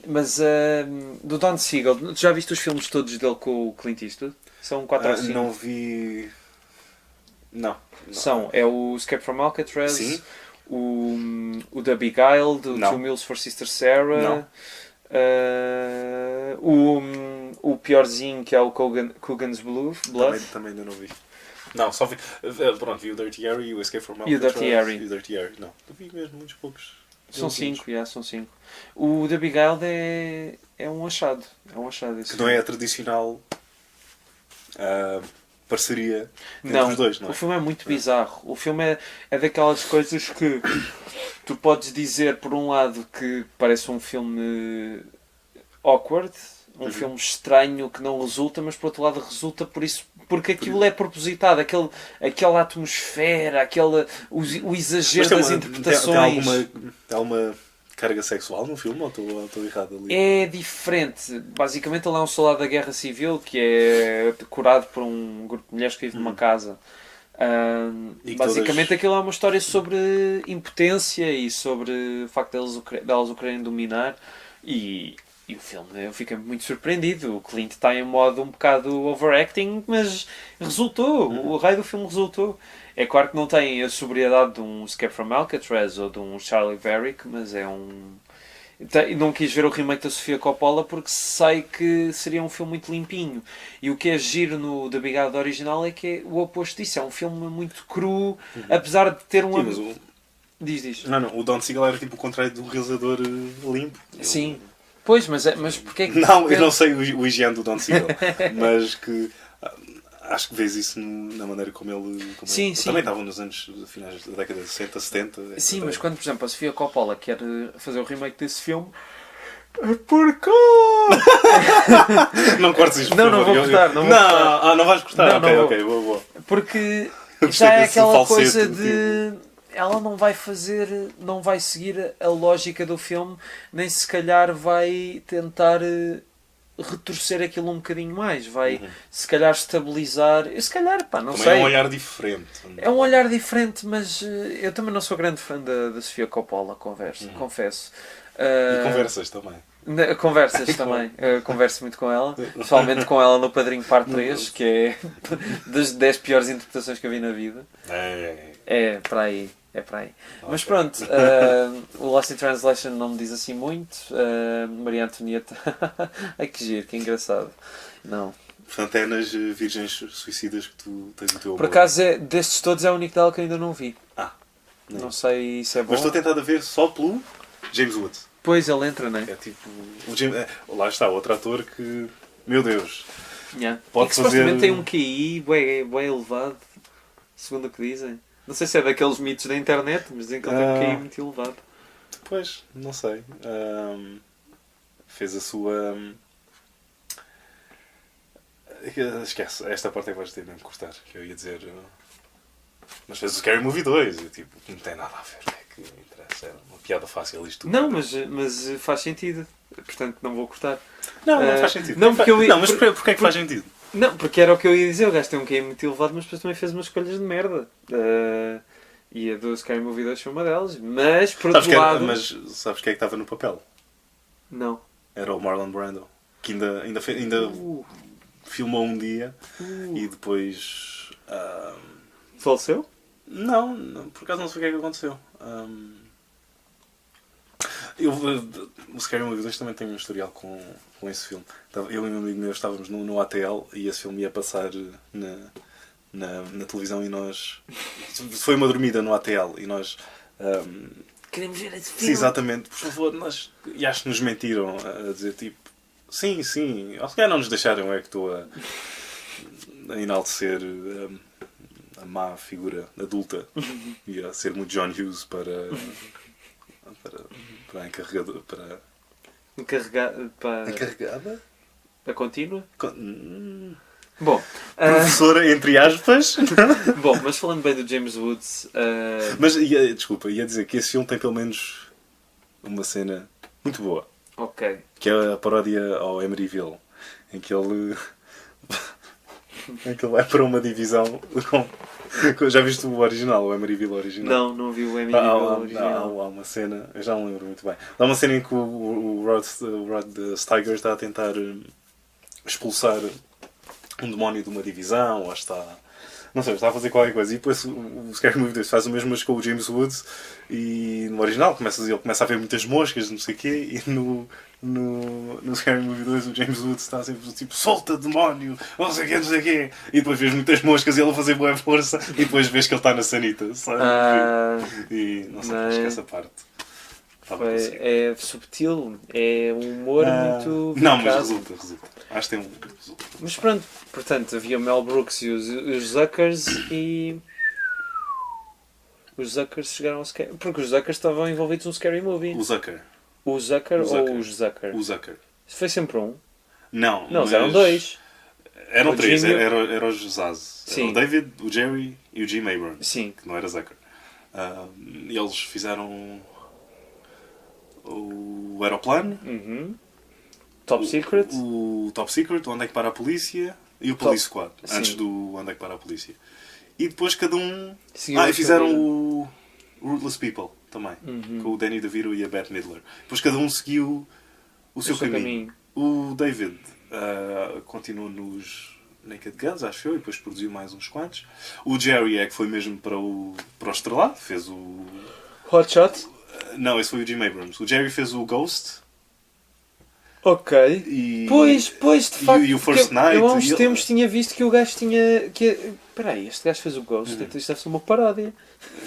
S1: Mas do Don Siegel, tu já viste os filmes todos dele com o Clint Eastwood? São 4 ou 5?
S2: Não vi... Não.
S1: É o Escape from Alcatraz.
S2: Sim.
S1: O The Beguiled, do Two Meals for Sister Sarah, o piorzinho que é o Coogan's Blood.
S2: Também ainda não vi. Não, só vi. Pronto, vi o Dirty Harry e o Escape from
S1: Alcatraz.
S2: E o Dirty Harry. Não, eu vi mesmo muitos poucos.
S1: São 5. O The Beguiled é um achado.
S2: Que não é a tradicional parceria entre os dois, não é?
S1: O filme é muito bizarro. O filme é daquelas coisas que tu podes dizer, por um lado, que parece um filme awkward, um filme estranho que não resulta, mas por outro lado resulta porque aquilo é propositado, aquela atmosfera, o exagero das interpretações.
S2: Tem alguma carga sexual no filme ou estou errado ali? É
S1: diferente. Basicamente ele é um soldado da guerra civil que é curado por um grupo de mulheres que vive numa casa. Basicamente aquilo é uma história sobre impotência e sobre o facto delas o quererem dominar e o filme, eu fiquei muito surpreendido. O Clint está em modo um bocado overacting, mas resultou. O raio do filme resultou. É claro que não tem a sobriedade de um Escape from Alcatraz ou de um Charlie Varick, mas é um... Não quis ver o remake da Sofia Coppola porque sei que seria um filme muito limpinho. E o que é giro no The Beguiled original é que é o oposto disso. É um filme muito cru, apesar de ter um... Diz.
S2: Não, o Don Siegel era tipo o contrário do realizador limpo.
S1: Sim. Pois, mas porque é que...
S2: Não, eu não sei o higiene do Don Siegel, mas que acho que vês isso na maneira como ele...
S1: Sim.
S2: Também estavam nos anos finais da década de 60, 70.
S1: Sim, mas quando, por exemplo, a Sofia Coppola quer fazer o remake desse filme... Porquê?
S2: Não cortes isto,
S1: Não, não vou cortar.
S2: Não vais cortar?
S1: Não,
S2: ok, boa.
S1: Porque
S2: Eu gostei
S1: já é
S2: desse
S1: aquela
S2: falsete,
S1: coisa de... Ela não vai seguir a lógica do filme, nem se calhar vai tentar retorcer aquilo um bocadinho mais. Vai, se calhar, estabilizar... Se calhar, pá, não
S2: também
S1: sei.
S2: é um olhar diferente.
S1: É um olhar diferente, mas eu também não sou grande fã da Sofia Coppola, confesso.
S2: E conversas também.
S1: Conversas também. Converso muito com ela. Pessoalmente com ela no Padrinho Parte 3, que é das 10 piores interpretações que eu vi na vida. É para aí. Okay. Mas pronto, o Lost in Translation não me diz assim muito. Maria Antonieta. Ai que giro, que engraçado. Não.
S2: Portanto, é nas Virgens Suicidas que tu tens o teu amor.
S1: Por acaso, destes todos é o único dela que eu ainda não vi.
S2: Não
S1: sei se é bom.
S2: Mas estou tentado a ver só pelo James Woods.
S1: Pois, ele entra, não é?
S2: É tipo... lá está, outro ator que... Meu Deus.
S1: Pode que supostamente tem um QI bem elevado, segundo o que dizem. Não sei se é daqueles mitos da internet, mas dizem que ele tem um QI muito elevado.
S2: Pois, não sei. Fez a sua... Esquece, esta parte é que vais ter mesmo que cortar. Que eu ia dizer... Mas fez o Scary Movie 2. E, tipo, não tem nada a ver. É que interessa. É uma piada fácil isto tudo.
S1: Não, mas faz sentido. Portanto, não vou cortar.
S2: Não faz sentido.
S1: Não,
S2: mas porquê é que faz sentido?
S1: Não, porque era o que eu ia dizer. O gajo tem um QI muito elevado, mas depois também fez umas escolhas de merda. E a do Scary Movie 2 foi uma delas. Mas, por outro lado...
S2: Mas sabes quem é que estava no papel?
S1: Não.
S2: Era o Marlon Brando. Que ainda filmou um dia e depois...
S1: Faleceu?
S2: Não, por acaso não sei o que é que aconteceu. O Scary Movie 2 também tem um historial com esse filme. Eu e um amigo meu estávamos no ATL e esse filme ia passar na televisão e nós... Foi uma dormida no ATL e nós...
S1: Queremos ver esse filme.
S2: Sim, exatamente. Por favor, e acho que nos mentiram a dizer tipo... Sim. Ou se calhar não nos deixaram, é que estou a enaltecer a má figura adulta e a ser muito John Hughes para encarregador... Encarregada?
S1: A contínua? Bom,
S2: professora, entre aspas.
S1: Bom, mas falando bem do James Woods...
S2: Mas, desculpa, ia dizer que esse filme tem pelo menos uma cena muito boa.
S1: Ok.
S2: Que é a paródia ao Emeryville, em que ele vai para uma divisão... Já viste o original, o Emeryville original?
S1: Não vi o Emeryville original.
S2: Há uma cena, eu já não lembro muito bem. Há uma cena em que o Rod Steiger está a tentar expulsar um demónio de uma divisão, ou está a fazer qualquer coisa. E depois o Scary Movie 2 faz o mesmo, mas com o James Woods, e no original ele começa a ver muitas moscas, não sei o quê, e no Scary Movie 2 o James Woods está sempre tipo, solta demónio, não sei o quê, e depois vês muitas moscas e ele a fazer boa força, e depois vês que ele está na sanita, sabe? E não sei, acho que essa parte
S1: é subtil, é um humor muito...
S2: Não, mas resulta. Acho que tem resulta.
S1: Mas pronto, portanto, havia o Mel Brooks e os Zuckers e... Os Zuckers chegaram ao Scary... Porque os Zuckers estavam envolvidos no Scary Movie.
S2: O Zucker.
S1: O Zucker ou os Zucker?
S2: O Zucker.
S1: Foi sempre um?
S2: Não,
S1: mas eram dois.
S2: Eram três,
S1: Jimmy...
S2: era os Zaz. Era o David, o Jerry e o Jim Abrams.
S1: Sim.
S2: Que não era Zucker. E eles fizeram o Aeroplano.
S1: Top Secret.
S2: O Top Secret, Onde é que para a Polícia, e o Police Squad, antes do Onde é que para a Polícia. E depois cada um... e fizeram o Ruthless People também, com o Danny DeVito e a Bette Midler. Depois cada um seguiu o seu caminho. O David continuou nos Naked Guns, acho eu, e depois produziu mais uns quantos. O Jerry é que foi mesmo para o estrelado, fez o...
S1: Hot Shot?
S2: Não, esse foi o Jim Abrams. O Jerry fez o Ghost.
S1: Ok.
S2: E,
S1: Pois, de facto.
S2: E o First Night.
S1: Eu há uns tempos tinha visto que o gajo tinha... Espera aí, este gajo fez o Ghost. Isto deve ser uma paródia.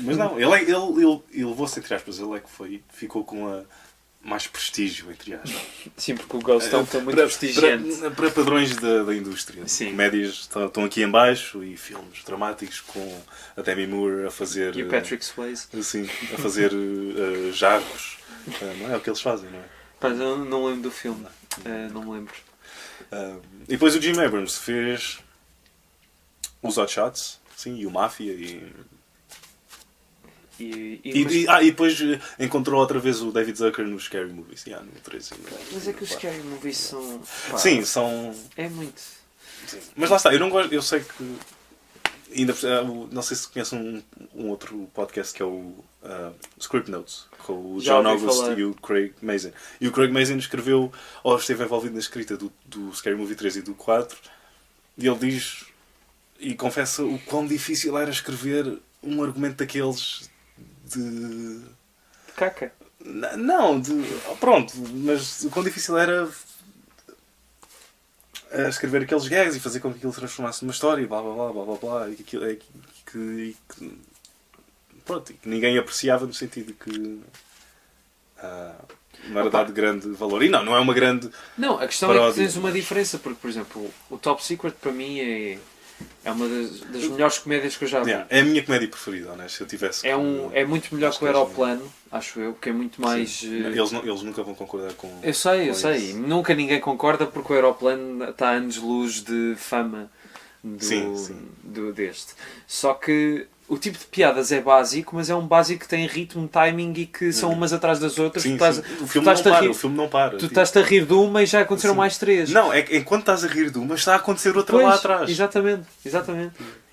S2: Mas não, ele levou-se, entre aspas, ele é que ficou com a mais prestígio, entre aspas.
S1: Sim, porque o Ghost é um filme muito prestigiante.
S2: Para padrões da indústria.
S1: Sim.
S2: Comédias estão aqui em baixo e filmes dramáticos com a Demi Moore a fazer...
S1: E o Patrick Swayze.
S2: Sim, a fazer jarros. Não é o que eles fazem, não é?
S1: Mas eu não lembro do filme. Não me lembro.
S2: E depois o Jim Abrams fez os Hot Shots, sim, e o Máfia e depois encontrou outra vez o David Zucker nos Scary Movies. No 13,
S1: Mas é que os Scary Movies são... Pá,
S2: sim, são...
S1: É muito...
S2: Sim. Mas lá está, eu não gosto... Eu sei que... Ainda, não sei se conhecem um outro podcast que é o Script Notes, com o John August e o Craig Mazin. E o Craig Mazin escreveu, ou esteve envolvido na escrita do Scary Movie 3 e do 4, e ele diz, e confessa o quão difícil era escrever um argumento daqueles de
S1: caca.
S2: Não, pronto, mas o quão difícil era escrever aqueles gags e fazer com que aquilo se transformasse numa história e blá blá blá blá blá blá, e que pronto, que ninguém apreciava no sentido que não era dado grande valor. E não é uma grande...
S1: Não, a questão é que tens uma diferença, porque, por exemplo, o Top Secret para mim é uma das melhores comédias que eu já vi.
S2: É a minha comédia preferida, honesto. Se eu tivesse...
S1: É muito melhor que o Aeroplano, acho eu, que é muito mais...
S2: Eles nunca vão concordar com...
S1: Eu sei. Nunca ninguém concorda porque o Aeroplano está a anos-luz de fama deste. Só que o tipo de piadas é básico, mas é um básico que tem ritmo, timing e que são umas atrás das outras.
S2: Sim, o filme não para.
S1: Tu estás-te a rir de uma e já aconteceram mais 3.
S2: Não, é que enquanto estás a rir de uma, está a acontecer outra lá atrás.
S1: Exatamente.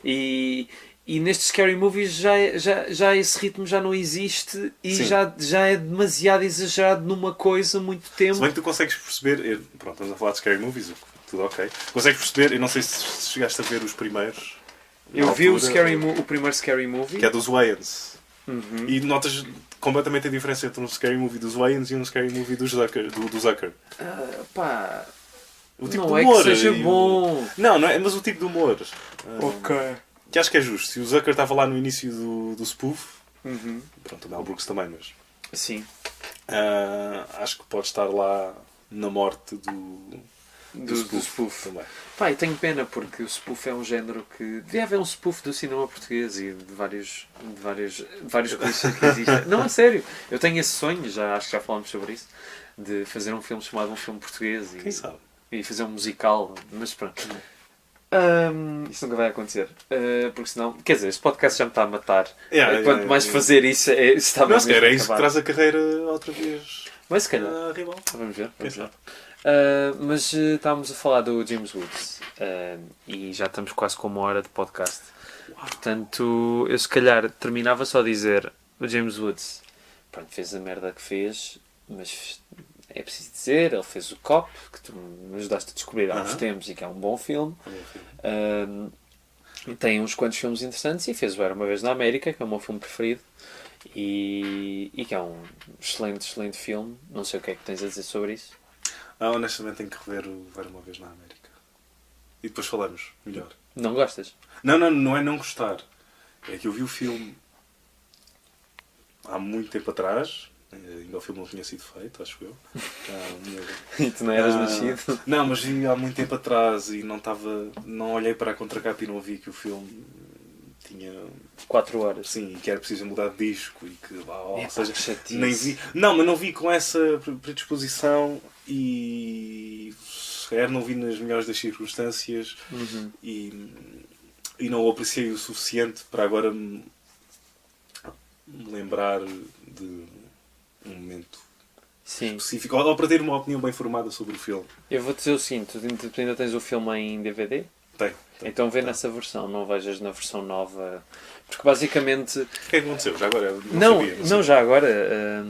S1: E nestes Scary Movies já esse ritmo já não existe e já é demasiado exagerado numa coisa muito tempo.
S2: Se bem que tu consegues perceber... Pronto, estamos a falar de Scary Movies, tudo ok. Consegues perceber, eu não sei se chegaste a ver os primeiros...
S1: Eu vi o primeiro Scary Movie.
S2: Que é dos Wayans. E notas completamente a diferença entre um Scary Movie dos Wayans e um Scary Movie do Zucker. O tipo
S1: não
S2: de humor,
S1: é que seja bom.
S2: Não é, mas o tipo de humor.
S1: Ok.
S2: Que acho que é justo. Se o Zucker estava lá no início do spoof, pronto, o Mel Brooks também, mas...
S1: Sim.
S2: Acho que pode estar lá na morte do
S1: spoof
S2: também.
S1: Pá, e tenho pena porque o spoof é um género que... Devia haver um spoof do cinema português e de vários clichês que existem. Não, a sério. Eu tenho esse sonho, acho que já falámos sobre isso, de fazer um filme chamado Um Filme Português.
S2: Quem sabe?
S1: E fazer um musical. Mas pronto. Isso nunca vai acontecer. Porque senão... Quer dizer, este podcast já me está a matar. Quanto mais fazer isso, está
S2: mais... Não, é isso que traz a carreira outra vez.
S1: Mas se calhar. Vamos ver. Mas estávamos a falar do James Woods e já estamos quase com 1 hora de podcast. Portanto, eu se calhar terminava só a dizer: o James Woods, pronto, fez a merda que fez, mas é preciso dizer, ele fez o Cop, que tu me ajudaste a descobrir há uns tempos e que é um bom filme. Tem uns quantos filmes interessantes e fez o Era Uma Vez na América, que é o meu filme preferido. E que é um excelente filme. Não sei o que é que tens a dizer sobre isso.
S2: Honestamente tenho que rever o Era Uma Vez na América. E depois falamos melhor.
S1: Não gostas?
S2: Não é não gostar. É que eu vi o filme há muito tempo atrás. Ainda o filme não tinha sido feito, acho eu.
S1: E tu não eras nascido?
S2: Não, mas vi há muito tempo atrás e não olhei para a contracapa e não vi que o filme tinha
S1: 4 horas.
S2: Sim, e que era preciso mudar de disco e que ou seja,
S1: chatice.
S2: nem vi. Não, mas não vi com essa predisposição e sequer não vi nas melhores das circunstâncias e não o apreciei o suficiente para agora me lembrar de um momento específico ou para ter uma opinião bem formada sobre o filme.
S1: Eu vou dizer o seguinte: tu ainda tens o filme em DVD?
S2: Tem.
S1: Então vê nessa versão, não vejas na versão nova, porque basicamente...
S2: O que é que aconteceu? Já agora?
S1: Não, já agora...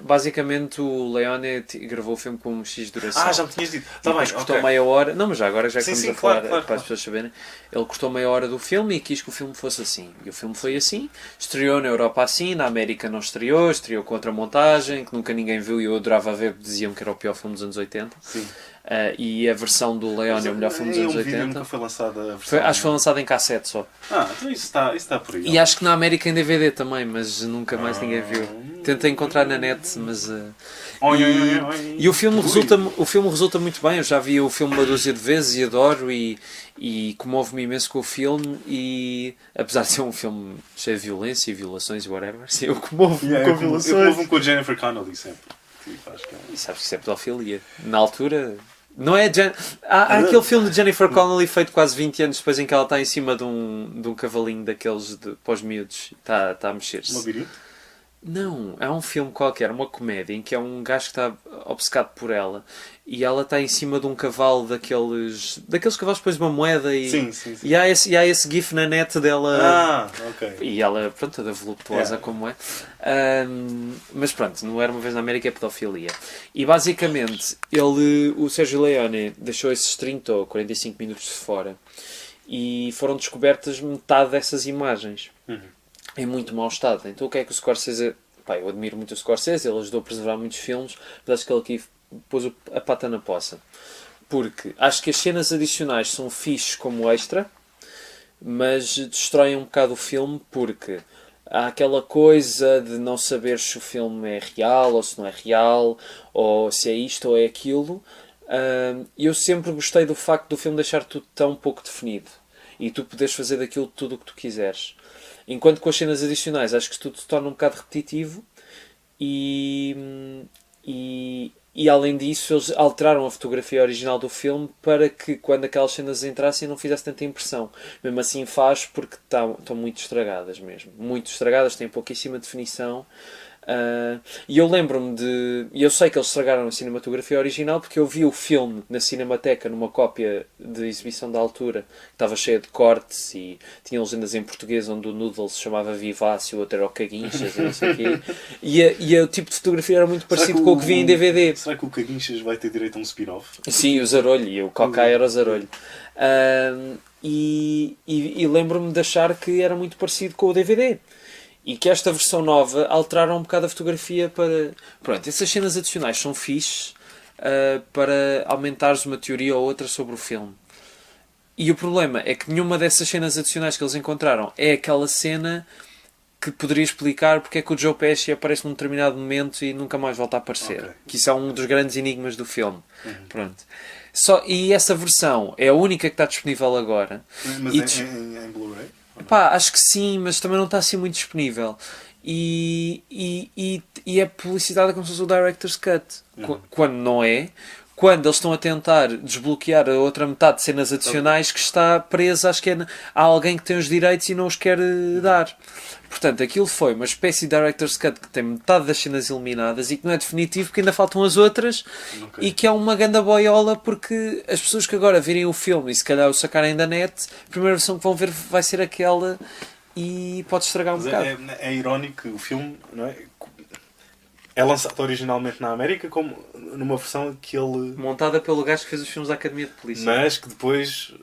S1: basicamente o Leone gravou o filme com um X de duração.
S2: Já me tinhas dito. Tá bem,
S1: cortou meia hora. Não, mas já agora já
S2: sim,
S1: estamos a
S2: claro,
S1: falar para as pessoas saberem. Ele cortou meia hora do filme e quis que o filme fosse assim. E o filme foi assim. Estreou na Europa assim, na América não estreou. Estreou com outra montagem que nunca ninguém viu e eu adorava ver, diziam que era o pior filme dos anos 80.
S2: Sim.
S1: E a versão do Leone é o melhor filme dos anos 80.
S2: Nunca foi lançada a versão.
S1: Acho que foi lançado em cassete só.
S2: Então isso está por aí.
S1: E acho que na América em DVD também, mas nunca mais ninguém viu. Tentei encontrar na net, mas... E o filme resulta muito bem. Eu já vi o filme uma dúzia de vezes e adoro e comovo-me imenso com o filme e apesar de ser um filme cheio de violência e violações e whatever, sim, eu comovo-me com violações.
S2: Eu comovo-me com a Jennifer Connelly sempre. Acho que
S1: E sabes que isso é pedofilia. Na altura... Não é há aquele filme de Jennifer Connelly feito quase 20 anos depois em que ela está em cima de um cavalinho daqueles pós-miúdos e está a mexer-se.
S2: Labirinto?
S1: Não, é um filme qualquer, uma comédia em que é um gajo que está obcecado por ela e ela está em cima de um cavalo daqueles cavalos depois de uma moeda e,
S2: sim.
S1: E há esse gif na net dela
S2: ok.
S1: E ela, pronto, toda voluptuosa como é. Mas pronto, não era uma vez na América, é pedofilia. E basicamente o Sergio Leone deixou esses 30 ou 45 minutos de fora e foram descobertas metade dessas imagens. Em muito mau estado. Então o que é que o Scorsese... eu admiro muito o Scorsese, ele ajudou a preservar muitos filmes, mas acho que ele aqui pôs a pata na poça. Porque acho que as cenas adicionais são fixes como extra, mas destroem um bocado o filme porque há aquela coisa de não saber se o filme é real ou se não é real, ou se é isto ou é aquilo. E eu sempre gostei do facto do filme deixar tudo tão pouco definido. E tu poderes fazer daquilo tudo o que tu quiseres. Enquanto com as cenas adicionais acho que tudo se torna um bocado repetitivo e além disso eles alteraram a fotografia original do filme para que quando aquelas cenas entrassem não fizesse tanta impressão. Mesmo assim faz porque estão muito estragadas mesmo. Muito estragadas, têm pouquíssima definição. E eu lembro-me e eu sei que eles estragaram a cinematografia original porque eu vi o filme na Cinemateca numa cópia de exibição da altura que estava cheia de cortes e tinha legendas em português onde o Noodle se chamava Vivace e o outro era o Caguinchas e não sei o quê e o tipo de fotografia era muito parecido com o que vi em DVD.
S2: Será que o Caguinchas vai ter direito a um spin-off?
S1: Sim, o Zarolho e o Cocá era o Zarolho. E lembro-me de achar que era muito parecido com o DVD. E que esta versão nova alteraram um bocado a fotografia para... Pronto, essas cenas adicionais são fixes para aumentares uma teoria ou outra sobre o filme. E o problema é que nenhuma dessas cenas adicionais que eles encontraram é aquela cena que poderia explicar porque é que o Joe Pesci aparece num determinado momento e nunca mais volta a aparecer. Okay. Que isso é um dos grandes enigmas do filme. Pronto. E essa versão é a única que está disponível agora.
S2: Mas em Blu-ray?
S1: Acho que sim, mas também não está assim muito disponível. E é publicitada como se fosse o Director's Cut. Quando não é. Quando eles estão a tentar desbloquear a outra metade de cenas adicionais que está presa, acho que há alguém que tem os direitos e não os quer dar. Portanto, aquilo foi uma espécie de Director's Cut que tem metade das cenas eliminadas e que não é definitivo porque ainda faltam as outras e que é uma ganda boiola porque as pessoas que agora virem o filme e se calhar o sacarem da net, a primeira versão que vão ver vai ser aquela e pode estragar um bocado.
S2: É irónico que o filme, não é? É lançado originalmente na América como numa versão que ele...
S1: montada pelo gajo que fez os filmes da Academia de Polícia.
S2: Mas que depois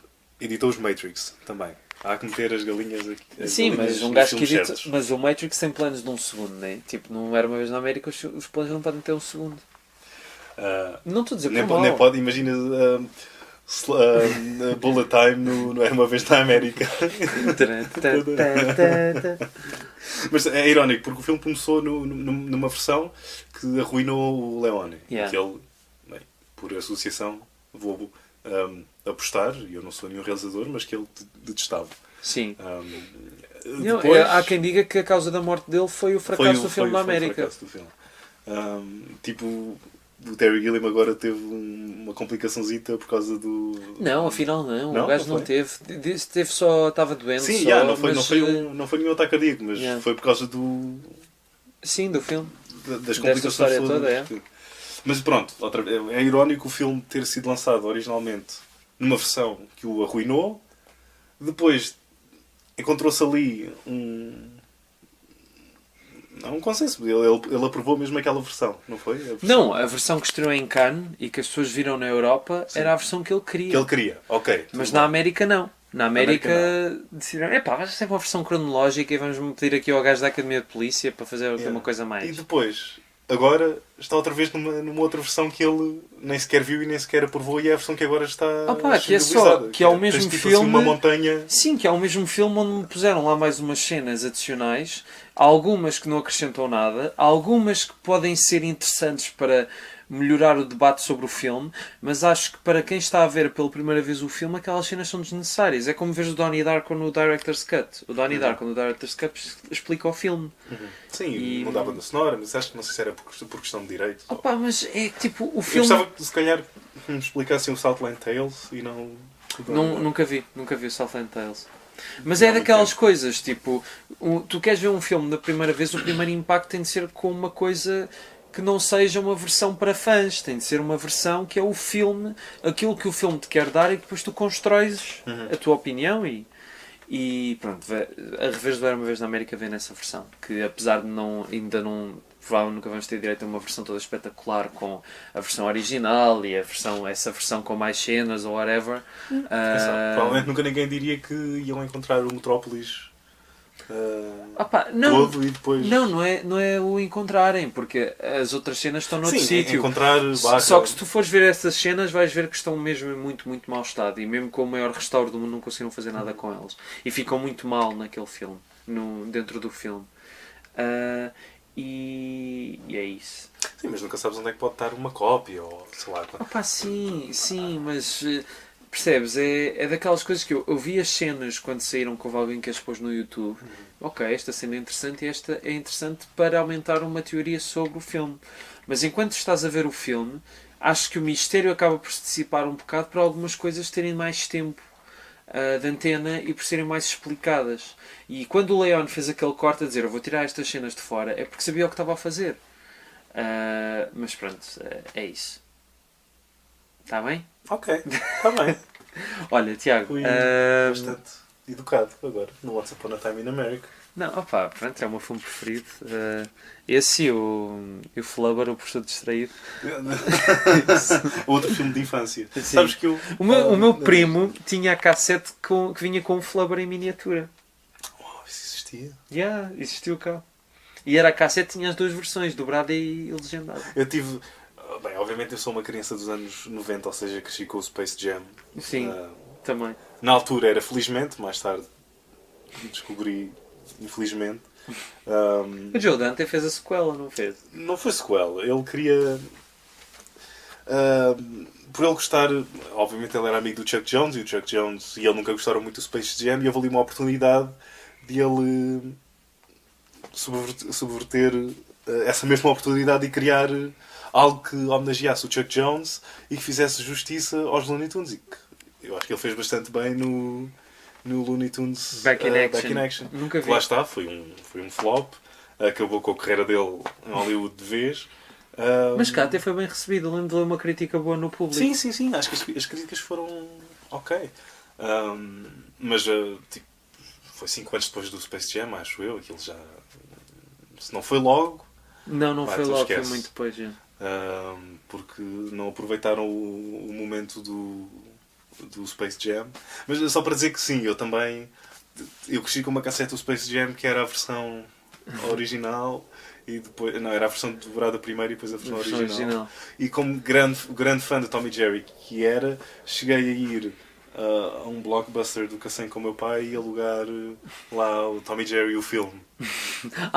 S2: editou os Matrix também. Há que meter as galinhas aqui.
S1: Sim, mas um gajo que edita... Mas o Matrix tem planos de um segundo, né? Tipo, não era uma vez na América, os planos não podem ter um segundo. Não estou a dizer por mal.
S2: Nem pode, imagina... bullet time no Era Uma Vez na América. Mas é irónico porque o filme começou numa versão que arruinou o Leone. Que ele, por associação, vou apostar, e eu não sou nenhum realizador, mas que ele detestava.
S1: Sim.
S2: Depois,
S1: há quem diga que a causa da morte dele foi o fracasso do filme na América.
S2: Tipo... O Terry Gilliam agora teve uma complicaçãozita por causa do...
S1: Não, afinal não. O gajo não teve. Teve só... Estava doente.
S2: Sim,
S1: só,
S2: não foi nenhum ataque cardíaco, mas foi por causa do...
S1: Sim, do filme.
S2: Das complicações
S1: toda.
S2: Mas pronto, é irónico o filme ter sido lançado originalmente numa versão que o arruinou. Depois encontrou-se ali Há um consenso. Ele aprovou mesmo aquela versão, não foi?
S1: Não, a versão que estreou em Cannes e que as pessoas viram na Europa era a versão que ele queria.
S2: Que ele queria, ok.
S1: Mas na América não. Na América decidiram, vamos fazer uma versão cronológica e vamos pedir aqui ao gajo da Academia de Polícia para fazer uma coisa mais.
S2: E depois, agora está outra vez numa outra versão que ele nem sequer viu e nem sequer aprovou, e é a versão que agora está
S1: que é só, que é o mesmo
S2: tipo
S1: filme,
S2: assim, uma montanha.
S1: Sim, que é o mesmo filme onde me puseram lá mais umas cenas adicionais, algumas que não acrescentam nada, algumas que podem ser interessantes para melhorar o debate sobre o filme, mas acho que para quem está a ver pela primeira vez o filme, aquelas cenas são desnecessárias. É como ver o Donnie Darko no Director's Cut. O Donnie Darko no Director's Cut explica o filme.
S2: Sim, e não dá banda sonora, mas acho que não sei se era por questão de direito.
S1: Mas é tipo, o
S2: Eu
S1: filme...
S2: gostava que se calhar me explicassem o Southland Tales e não...
S1: Nunca vi o Southland Tales. Mas é daquelas coisas, tipo, tu queres ver um filme da primeira vez, o primeiro impacto tem de ser com uma coisa que não seja uma versão para fãs, tem de ser uma versão que é o filme, aquilo que o filme te quer dar, e depois tu constróis a tua opinião e pronto, a Reveres do Era Uma Vez na América vem nessa versão, que apesar de ainda não, provavelmente nunca vamos ter direito a uma versão toda espetacular com a versão original e essa versão com mais cenas ou whatever.
S2: Provavelmente nunca ninguém diria que iam encontrar o Metrópolis
S1: não,
S2: todo e depois...
S1: não é o encontrarem, porque as outras cenas estão noutro sítio.
S2: Encontrar
S1: Só que se tu fores ver essas cenas, vais ver que estão mesmo em muito, muito mau estado, e mesmo com o maior restauro do mundo não conseguiram fazer nada com elas, e ficam muito mal naquele filme, dentro do filme. E é isso.
S2: Sim, mas nunca sabes onde é que pode estar uma cópia ou sei lá.
S1: Sim, mas percebes? É daquelas coisas que eu vi as cenas quando saíram, que houve alguém que as pôs no YouTube. Ok, esta cena é interessante e esta é interessante para aumentar uma teoria sobre o filme. Mas enquanto estás a ver o filme, acho que o mistério acaba por se dissipar um bocado para algumas coisas terem mais tempo de antena e por serem mais explicadas. E quando o Leon fez aquele corte a dizer eu vou tirar estas cenas de fora, é porque sabia o que estava a fazer. Mas pronto, é isso. Está bem?
S2: Ok, está bem.
S1: Olha, Tiago...
S2: Fui bastante educado agora, no Once Upon a Time in America.
S1: Não, pronto, é o meu filme preferido. Esse e o Flubber, o Professor Distraído.
S2: Outro filme de infância.
S1: Sim.
S2: Sabes que
S1: o meu primo tinha a cassete que vinha com o Flubber em miniatura.
S2: Isso existia?
S1: Existiu cá. E era a cassete, tinha as duas versões, dobrada e legendada.
S2: Eu tive... Bem, obviamente eu sou uma criança dos anos 90, ou seja, cresci com o Space Jam.
S1: Sim, também.
S2: Na altura era felizmente, mais tarde descobri infelizmente.
S1: O Joe Dante fez a sequela, não fez?
S2: Não foi sequela. Ele queria... por ele gostar... Obviamente ele era amigo do Chuck Jones, e o Chuck Jones e ele nunca gostaram muito do Space Jam, e houve ali uma oportunidade de ele subverter essa mesma oportunidade e criar algo que homenageasse o Chuck Jones e que fizesse justiça aos Looney Tunes. E que eu acho que ele fez bastante bem no Looney Tunes
S1: Back in Action. Nunca vi.
S2: Lá está, foi um flop. Acabou com a carreira dele em Hollywood de vez.
S1: Mas cá até foi bem recebido. Eu lembro de ler uma crítica boa no público.
S2: Sim. Acho que as críticas foram ok. Mas tipo, foi 5 anos depois do Space Jam, acho eu. Aquilo já... Se não foi logo...
S1: Não foi logo, foi muito depois. Já.
S2: Porque não aproveitaram o momento do Space Jam. Mas só para dizer que sim, eu cresci com uma cassete do Space Jam que era a versão original e depois... Não, era a versão dobrada primeiro e depois a versão original. E como grande fã de Tom e Jerry que era, cheguei a ir a um blockbuster do Cacém com o meu pai e alugar lá o Tom e Jerry o filme.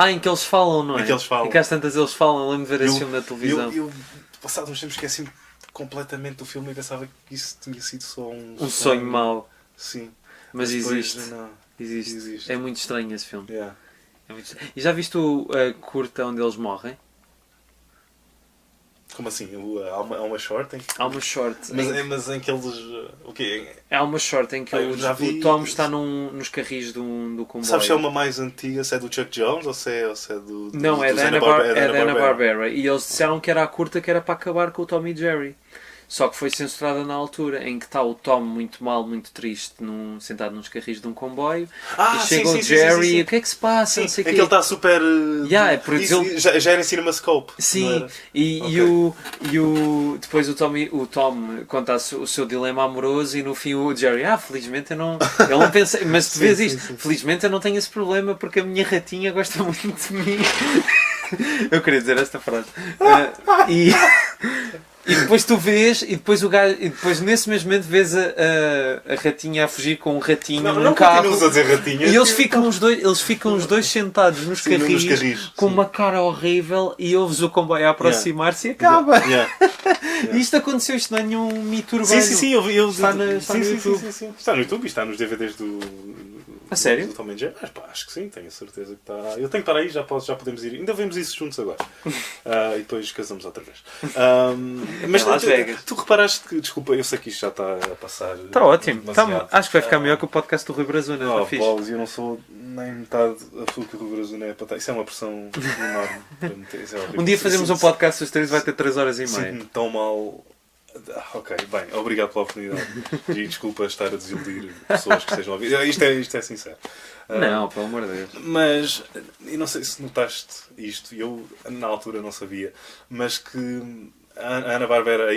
S1: Em que eles falam, não é?
S2: Em que eles falam.
S1: E que às tantas eles falam, lembro de ver esse filme na televisão.
S2: Eu passado uns tempos esqueci completamente do filme e pensava que isso tinha sido só um
S1: sonho mau.
S2: Sim.
S1: Mas
S2: depois,
S1: existe.
S2: Não,
S1: existe. É muito estranho esse filme.
S2: Yeah.
S1: E já viste a curta onde eles morrem?
S2: Como assim? Há uma short?
S1: Há uma short.
S2: Mas em que eles... O quê?
S1: Há uma short em que o Tom está nos carris do comboio.
S2: Sabes se é uma mais antiga? Se é do Chuck Jones ou se é do...
S1: Não, é da Hanna-Barbera. E eles disseram que era a curta que era para acabar com o Tom e Jerry. Só que foi censurada na altura, em que está o Tom muito mal, muito triste, sentado nos carris de um comboio, e chega o Jerry, e o que é que se passa? Não sei
S2: é que
S1: quê.
S2: ele está super... já era em CinemaScope.
S1: Sim, depois o Tom conta o seu dilema amoroso e no fim o Jerry, felizmente eu não... Ele não pensa, mas tu vês isto, felizmente eu não tenho esse problema porque a minha ratinha gosta muito de mim. Eu queria dizer esta frase. E depois tu vês, e depois nesse mesmo momento vês a ratinha a fugir com um ratinho num carro.
S2: A dizer ratinha.
S1: E eles ficam os dois sentados nos carris com uma cara horrível e ouves o comboio a aproximar-se e acaba. E isto aconteceu, isto não é nenhum mito urbano.
S2: Sim,
S1: está no YouTube.
S2: Sim. Está no YouTube e está nos DVDs do...
S1: A sério?
S2: Do Tom and Jerry. Acho que sim, tenho a certeza que está. Eu tenho que estar aí, já podemos ir. Ainda vemos isso juntos agora. E depois casamos outra vez. Mas tu reparaste que, desculpa, eu sei que isto já está a passar.
S1: Está ótimo. Acho que vai ficar melhor que o podcast do Rui Brazuna.
S2: Paulo, eu não sou nem metade absoluto que o Rui Brazuna é para estar. Isso é uma pressão enorme para meter.
S1: Um dia fazemos um podcast os três, vai ter 3 horas e meia.
S2: Sinto-me tão mal. Ok, bem, obrigado pela oportunidade. E desculpa estar a desiludir pessoas que estejam a ouvir. Isto é sincero.
S1: Não, pelo amor de Deus.
S2: Mas, eu não sei se notaste isto, eu na altura não sabia, mas que a Hanna-Barbera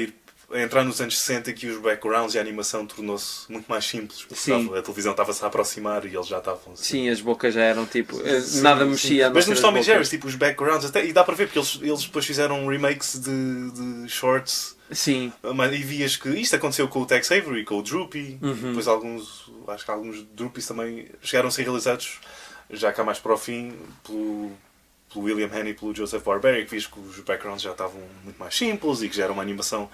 S2: a entrar nos anos 60 que os backgrounds e a animação tornou-se muito mais simples. Porque a televisão estava-se a aproximar e eles já estavam... Assim.
S1: Sim, as bocas já eram tipo... nada mexia.
S2: Mas nos Tom and Jerry, tipo, os backgrounds, até, e dá para ver, porque eles depois fizeram remakes de shorts.
S1: Sim.
S2: E vias que isto aconteceu com o Tex Avery, com o Droopy. Depois acho que alguns Droopies também chegaram a ser realizados já cá mais para o fim pelo William Haney e pelo Joseph Barberi, que vias que os backgrounds já estavam muito mais simples e que já era uma animação...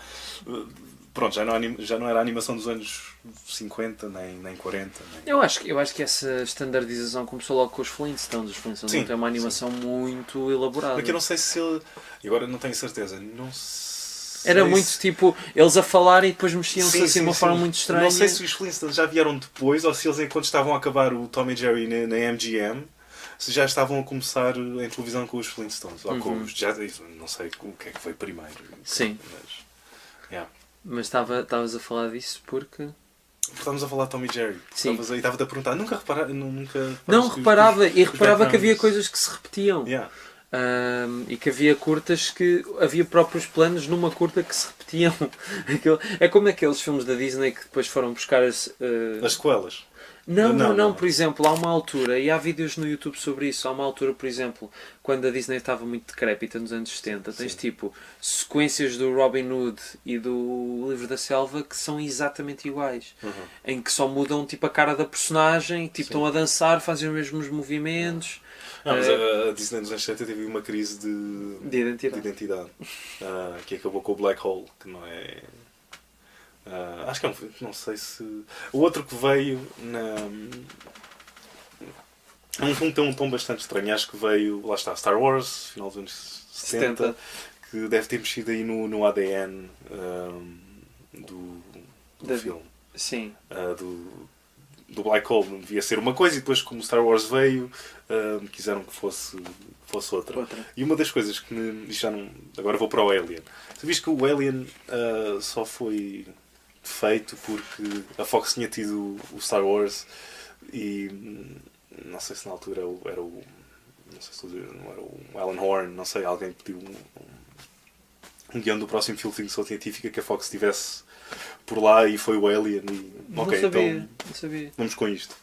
S2: Pronto, já não era a animação dos anos 50, nem 40.
S1: Eu acho que essa standardização começou logo com os Flintstones. Os Flintstones não têm uma animação muito elaborada.
S2: Porque eu não sei se ele... Agora não tenho certeza. Não sei.
S1: Era muito tipo, eles a falarem e depois mexiam-se assim de uma forma muito estranha.
S2: Não sei se os Flintstones já vieram depois ou se eles, enquanto estavam a acabar o Tom e Jerry na MGM, se já estavam a começar em televisão com os Flintstones. Ou com os Jazz. Não sei o que é que foi primeiro.
S1: Sim. Mas estavas a falar disso porque
S2: estávamos a falar de Tom e Jerry.
S1: Sim.
S2: Estava-te a perguntar. Nunca reparava.
S1: Não, reparava que havia coisas que se repetiam.
S2: Yeah.
S1: E que havia curtas que havia próprios planos numa curta que se repetiam. É como aqueles filmes da Disney que depois foram buscar as
S2: sequelas.
S1: Não, por exemplo, há uma altura, e há vídeos no YouTube sobre isso, há uma altura, por exemplo, quando a Disney estava muito decrépita nos anos 70, tens tipo sequências do Robin Hood e do Livro da Selva que são exatamente iguais, em que só mudam tipo a cara da personagem, tipo estão a dançar, fazem os mesmos movimentos.
S2: Mas a Disney nos anos 70 teve uma crise de
S1: identidade.
S2: Que acabou com o Black Hole, que não é... acho que não sei se... O outro que veio é um filme que tem um tom bastante estranho. Acho que veio, lá está, Star Wars, final dos anos 70, que deve ter mexido aí no ADN do filme.
S1: Sim.
S2: Do Black Hole. Não devia ser uma coisa e depois, como Star Wars veio, quiseram que fosse outra. E uma das coisas que já não... Agora vou para o Alien. Tu viste que o Alien só foi feito porque a Fox tinha tido o Star Wars e não sei se na altura era o não sei se não era o Alan Horn, não sei, alguém pediu um guião do próximo filme de ficção científica que a Fox estivesse por lá e foi o Alien e
S1: não sabia.
S2: Vamos com isto.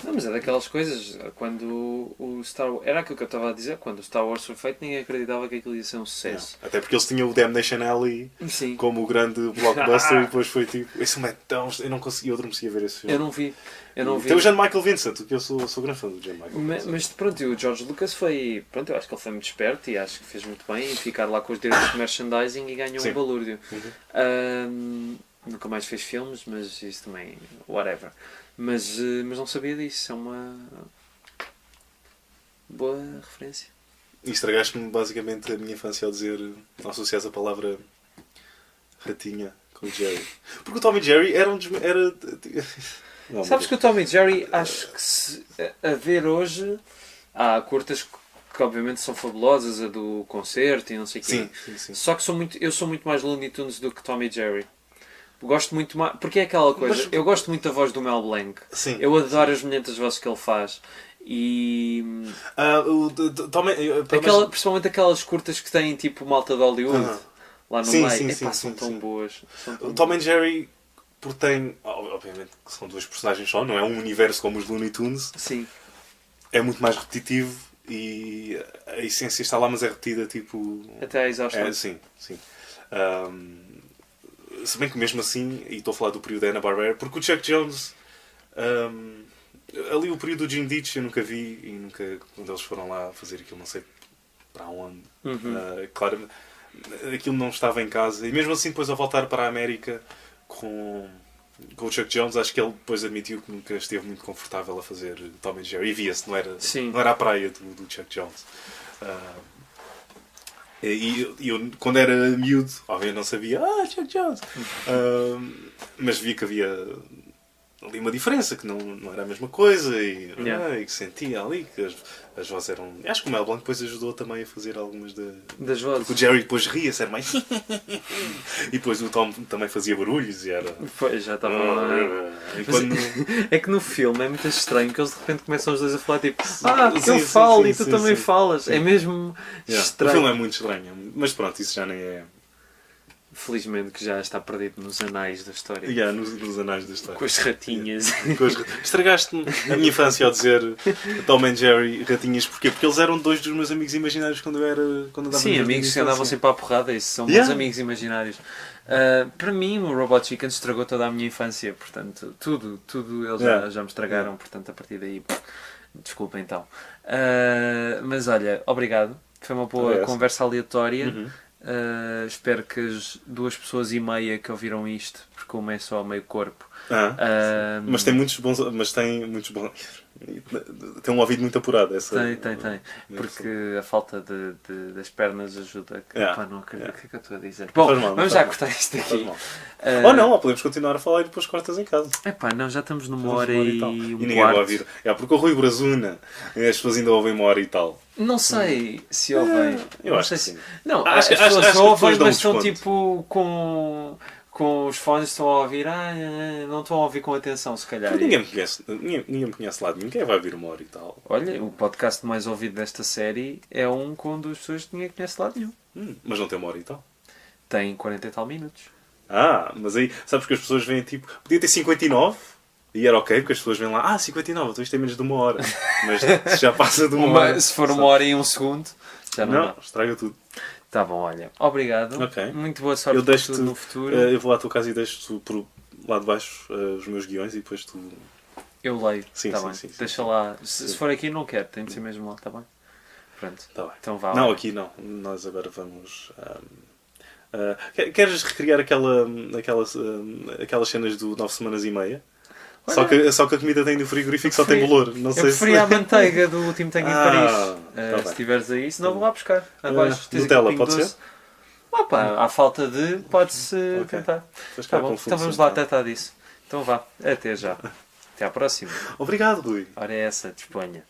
S1: Não, mas é daquelas coisas, quando o Star Wars... Era aquilo que eu estava a dizer, quando o Star Wars foi feito ninguém acreditava que aquilo ia ser um sucesso.
S2: Não. Até porque eles tinham o Damnation Alley como o grande blockbuster e depois foi tipo... Esse é tão... Eu não consegui, eu adormeci a ver esse filme.
S1: Eu não vi.
S2: Tem o Jan Michael Vincent, que eu sou grande fã do Jan Michael Vincent.
S1: Mas pronto, o George Lucas foi... Pronto, eu acho que ele foi muito esperto e acho que fez muito bem em ficar lá com os direitos de merchandising e ganhou um balúrdio. Nunca mais fez filmes, mas isso também... Whatever. Mas não sabia disso, é uma boa referência.
S2: E estragaste-me basicamente a minha infância ao dizer, ao associar a palavra ratinha com o Jerry. Porque o Tom e Jerry era
S1: Sabes que o Tom e Jerry, acho que a ver hoje, há curtas que que obviamente são fabulosas, a do concerto e não sei o quê.
S2: Sim.
S1: Só que eu sou muito mais Looney Tunes do que Tom e Jerry. Gosto muito mais... Porque é aquela coisa... Eu gosto muito da voz do Mel Blanc.
S2: Sim.
S1: Eu adoro as milhentas vozes que ele faz. E... principalmente aquelas curtas que têm tipo malta de Hollywood. Lá no meio. São tão boas.
S2: O Tom and Jerry, porque tem... Obviamente que são duas personagens só, não é um universo como os Looney Tunes.
S1: Sim.
S2: É muito mais repetitivo e a essência está lá, mas é repetida tipo...
S1: Até a exaustão.
S2: Sim. Se bem que mesmo assim, e estou a falar do período da Hanna-Barbera, porque o Chuck Jones... ali o período do Jim Ditch eu nunca vi e nunca... Quando eles foram lá fazer aquilo, não sei para onde. Claro, aquilo não estava em casa. E mesmo assim, depois ao voltar para a América com o Chuck Jones, acho que ele depois admitiu que nunca esteve muito confortável a fazer Tom and Jerry. E via-se, não era a praia do Chuck Jones. E eu, quando era miúdo, obviamente não sabia, Chuck Jones. Mas via que havia ali uma diferença, que não era a mesma coisa e que sentia ali, que as vozes eram... Acho que o Mel Blanc depois ajudou também a fazer algumas das vozes. Porque o Jerry depois ria-se, era mais... E depois o Tom também fazia barulhos e era...
S1: Pois, já estava lá. Quando... É que no filme é muito estranho que eles de repente começam os dois a falar tipo eu falo e tu também falas. Sim. É mesmo estranho.
S2: O filme é muito estranho, mas pronto, isso já nem é...
S1: Felizmente que já está perdido nos anais da história.
S2: Nos anais da história.
S1: Com as ratinhas.
S2: Estragaste-me a minha infância ao dizer Tom and Jerry, ratinhas. Porquê? Porque eles eram dois dos meus amigos imaginários quando andava.
S1: Sim, amigos que andavam sempre à porrada. Isso são meus amigos imaginários. Para mim, o Robot Chicken estragou toda a minha infância. Portanto, tudo eles já me estragaram. Portanto, a partir daí, desculpa então. Mas olha, obrigado. Foi uma boa conversa aleatória. Espero que as 2,5 pessoas que ouviram isto, porque uma é só meio corpo.
S2: Mas tem muitos bons. Tem um ouvido muito apurado.
S1: Tem. Porque a falta das pernas ajuda. Não acredito o que é que eu estou a dizer. Bom, vamos já cortar isto aqui.
S2: Ou não, podemos continuar a falar e depois cortas em casa.
S1: Não, já estamos numa hora e um
S2: ninguém
S1: quarto.
S2: vai ouvir. Porque o Rui Brazuna, as pessoas ainda ouvem uma hora e tal.
S1: Não sei se ouvem.
S2: Eu acho que sim.
S1: Não,
S2: acho
S1: as pessoas
S2: que
S1: ouvem,
S2: dão
S1: mas estão
S2: desconto.
S1: tipo com os fones, estão a ouvir. Não estão a ouvir com atenção, se calhar.
S2: Ninguém me conhece lá de ninguém vai ouvir uma hora e tal.
S1: Olha, o podcast mais ouvido desta série é um com 2 pessoas que ninguém conhece lá nenhum.
S2: Mas não tem uma hora e tal.
S1: Tem 40 e tal minutos.
S2: Mas aí, sabes que as pessoas veem tipo, podia ter 59 e era ok, porque as pessoas veem lá, 59, então isto tem menos de uma hora. Mas se já passa de uma hora.
S1: Se for uma hora e um segundo, já não dá.
S2: Estraga tudo.
S1: Tá bom, olha. Obrigado.
S2: Okay.
S1: Muito boa sorte
S2: para tudo
S1: no futuro.
S2: Eu vou à tua casa e deixo-te por lá de baixo os meus guiões e depois tu...
S1: Eu leio.
S2: Sim,
S1: tá
S2: sim,
S1: bem.
S2: sim,
S1: Deixa lá. Se for aqui não quero, tem de ser mesmo lá, tá bem? Pronto.
S2: Tá bem.
S1: Então vá.
S2: Não, aqui não. Nós agora vamos... queres recriar aquelas cenas do 9 semanas e meia? Só que a comida tem no frigorífico só tem bolor. Não sei
S1: preferia a manteiga do último Tango em Paris.
S2: Tá
S1: se tiveres aí, senão vou lá buscar.
S2: Nutella, pode ser?
S1: À falta de, pode-se tentar. Tá bom, então vamos lá tratar disso. Então vá, até já. Até à próxima.
S2: Obrigado, Rui.
S1: Ora é essa, disponha.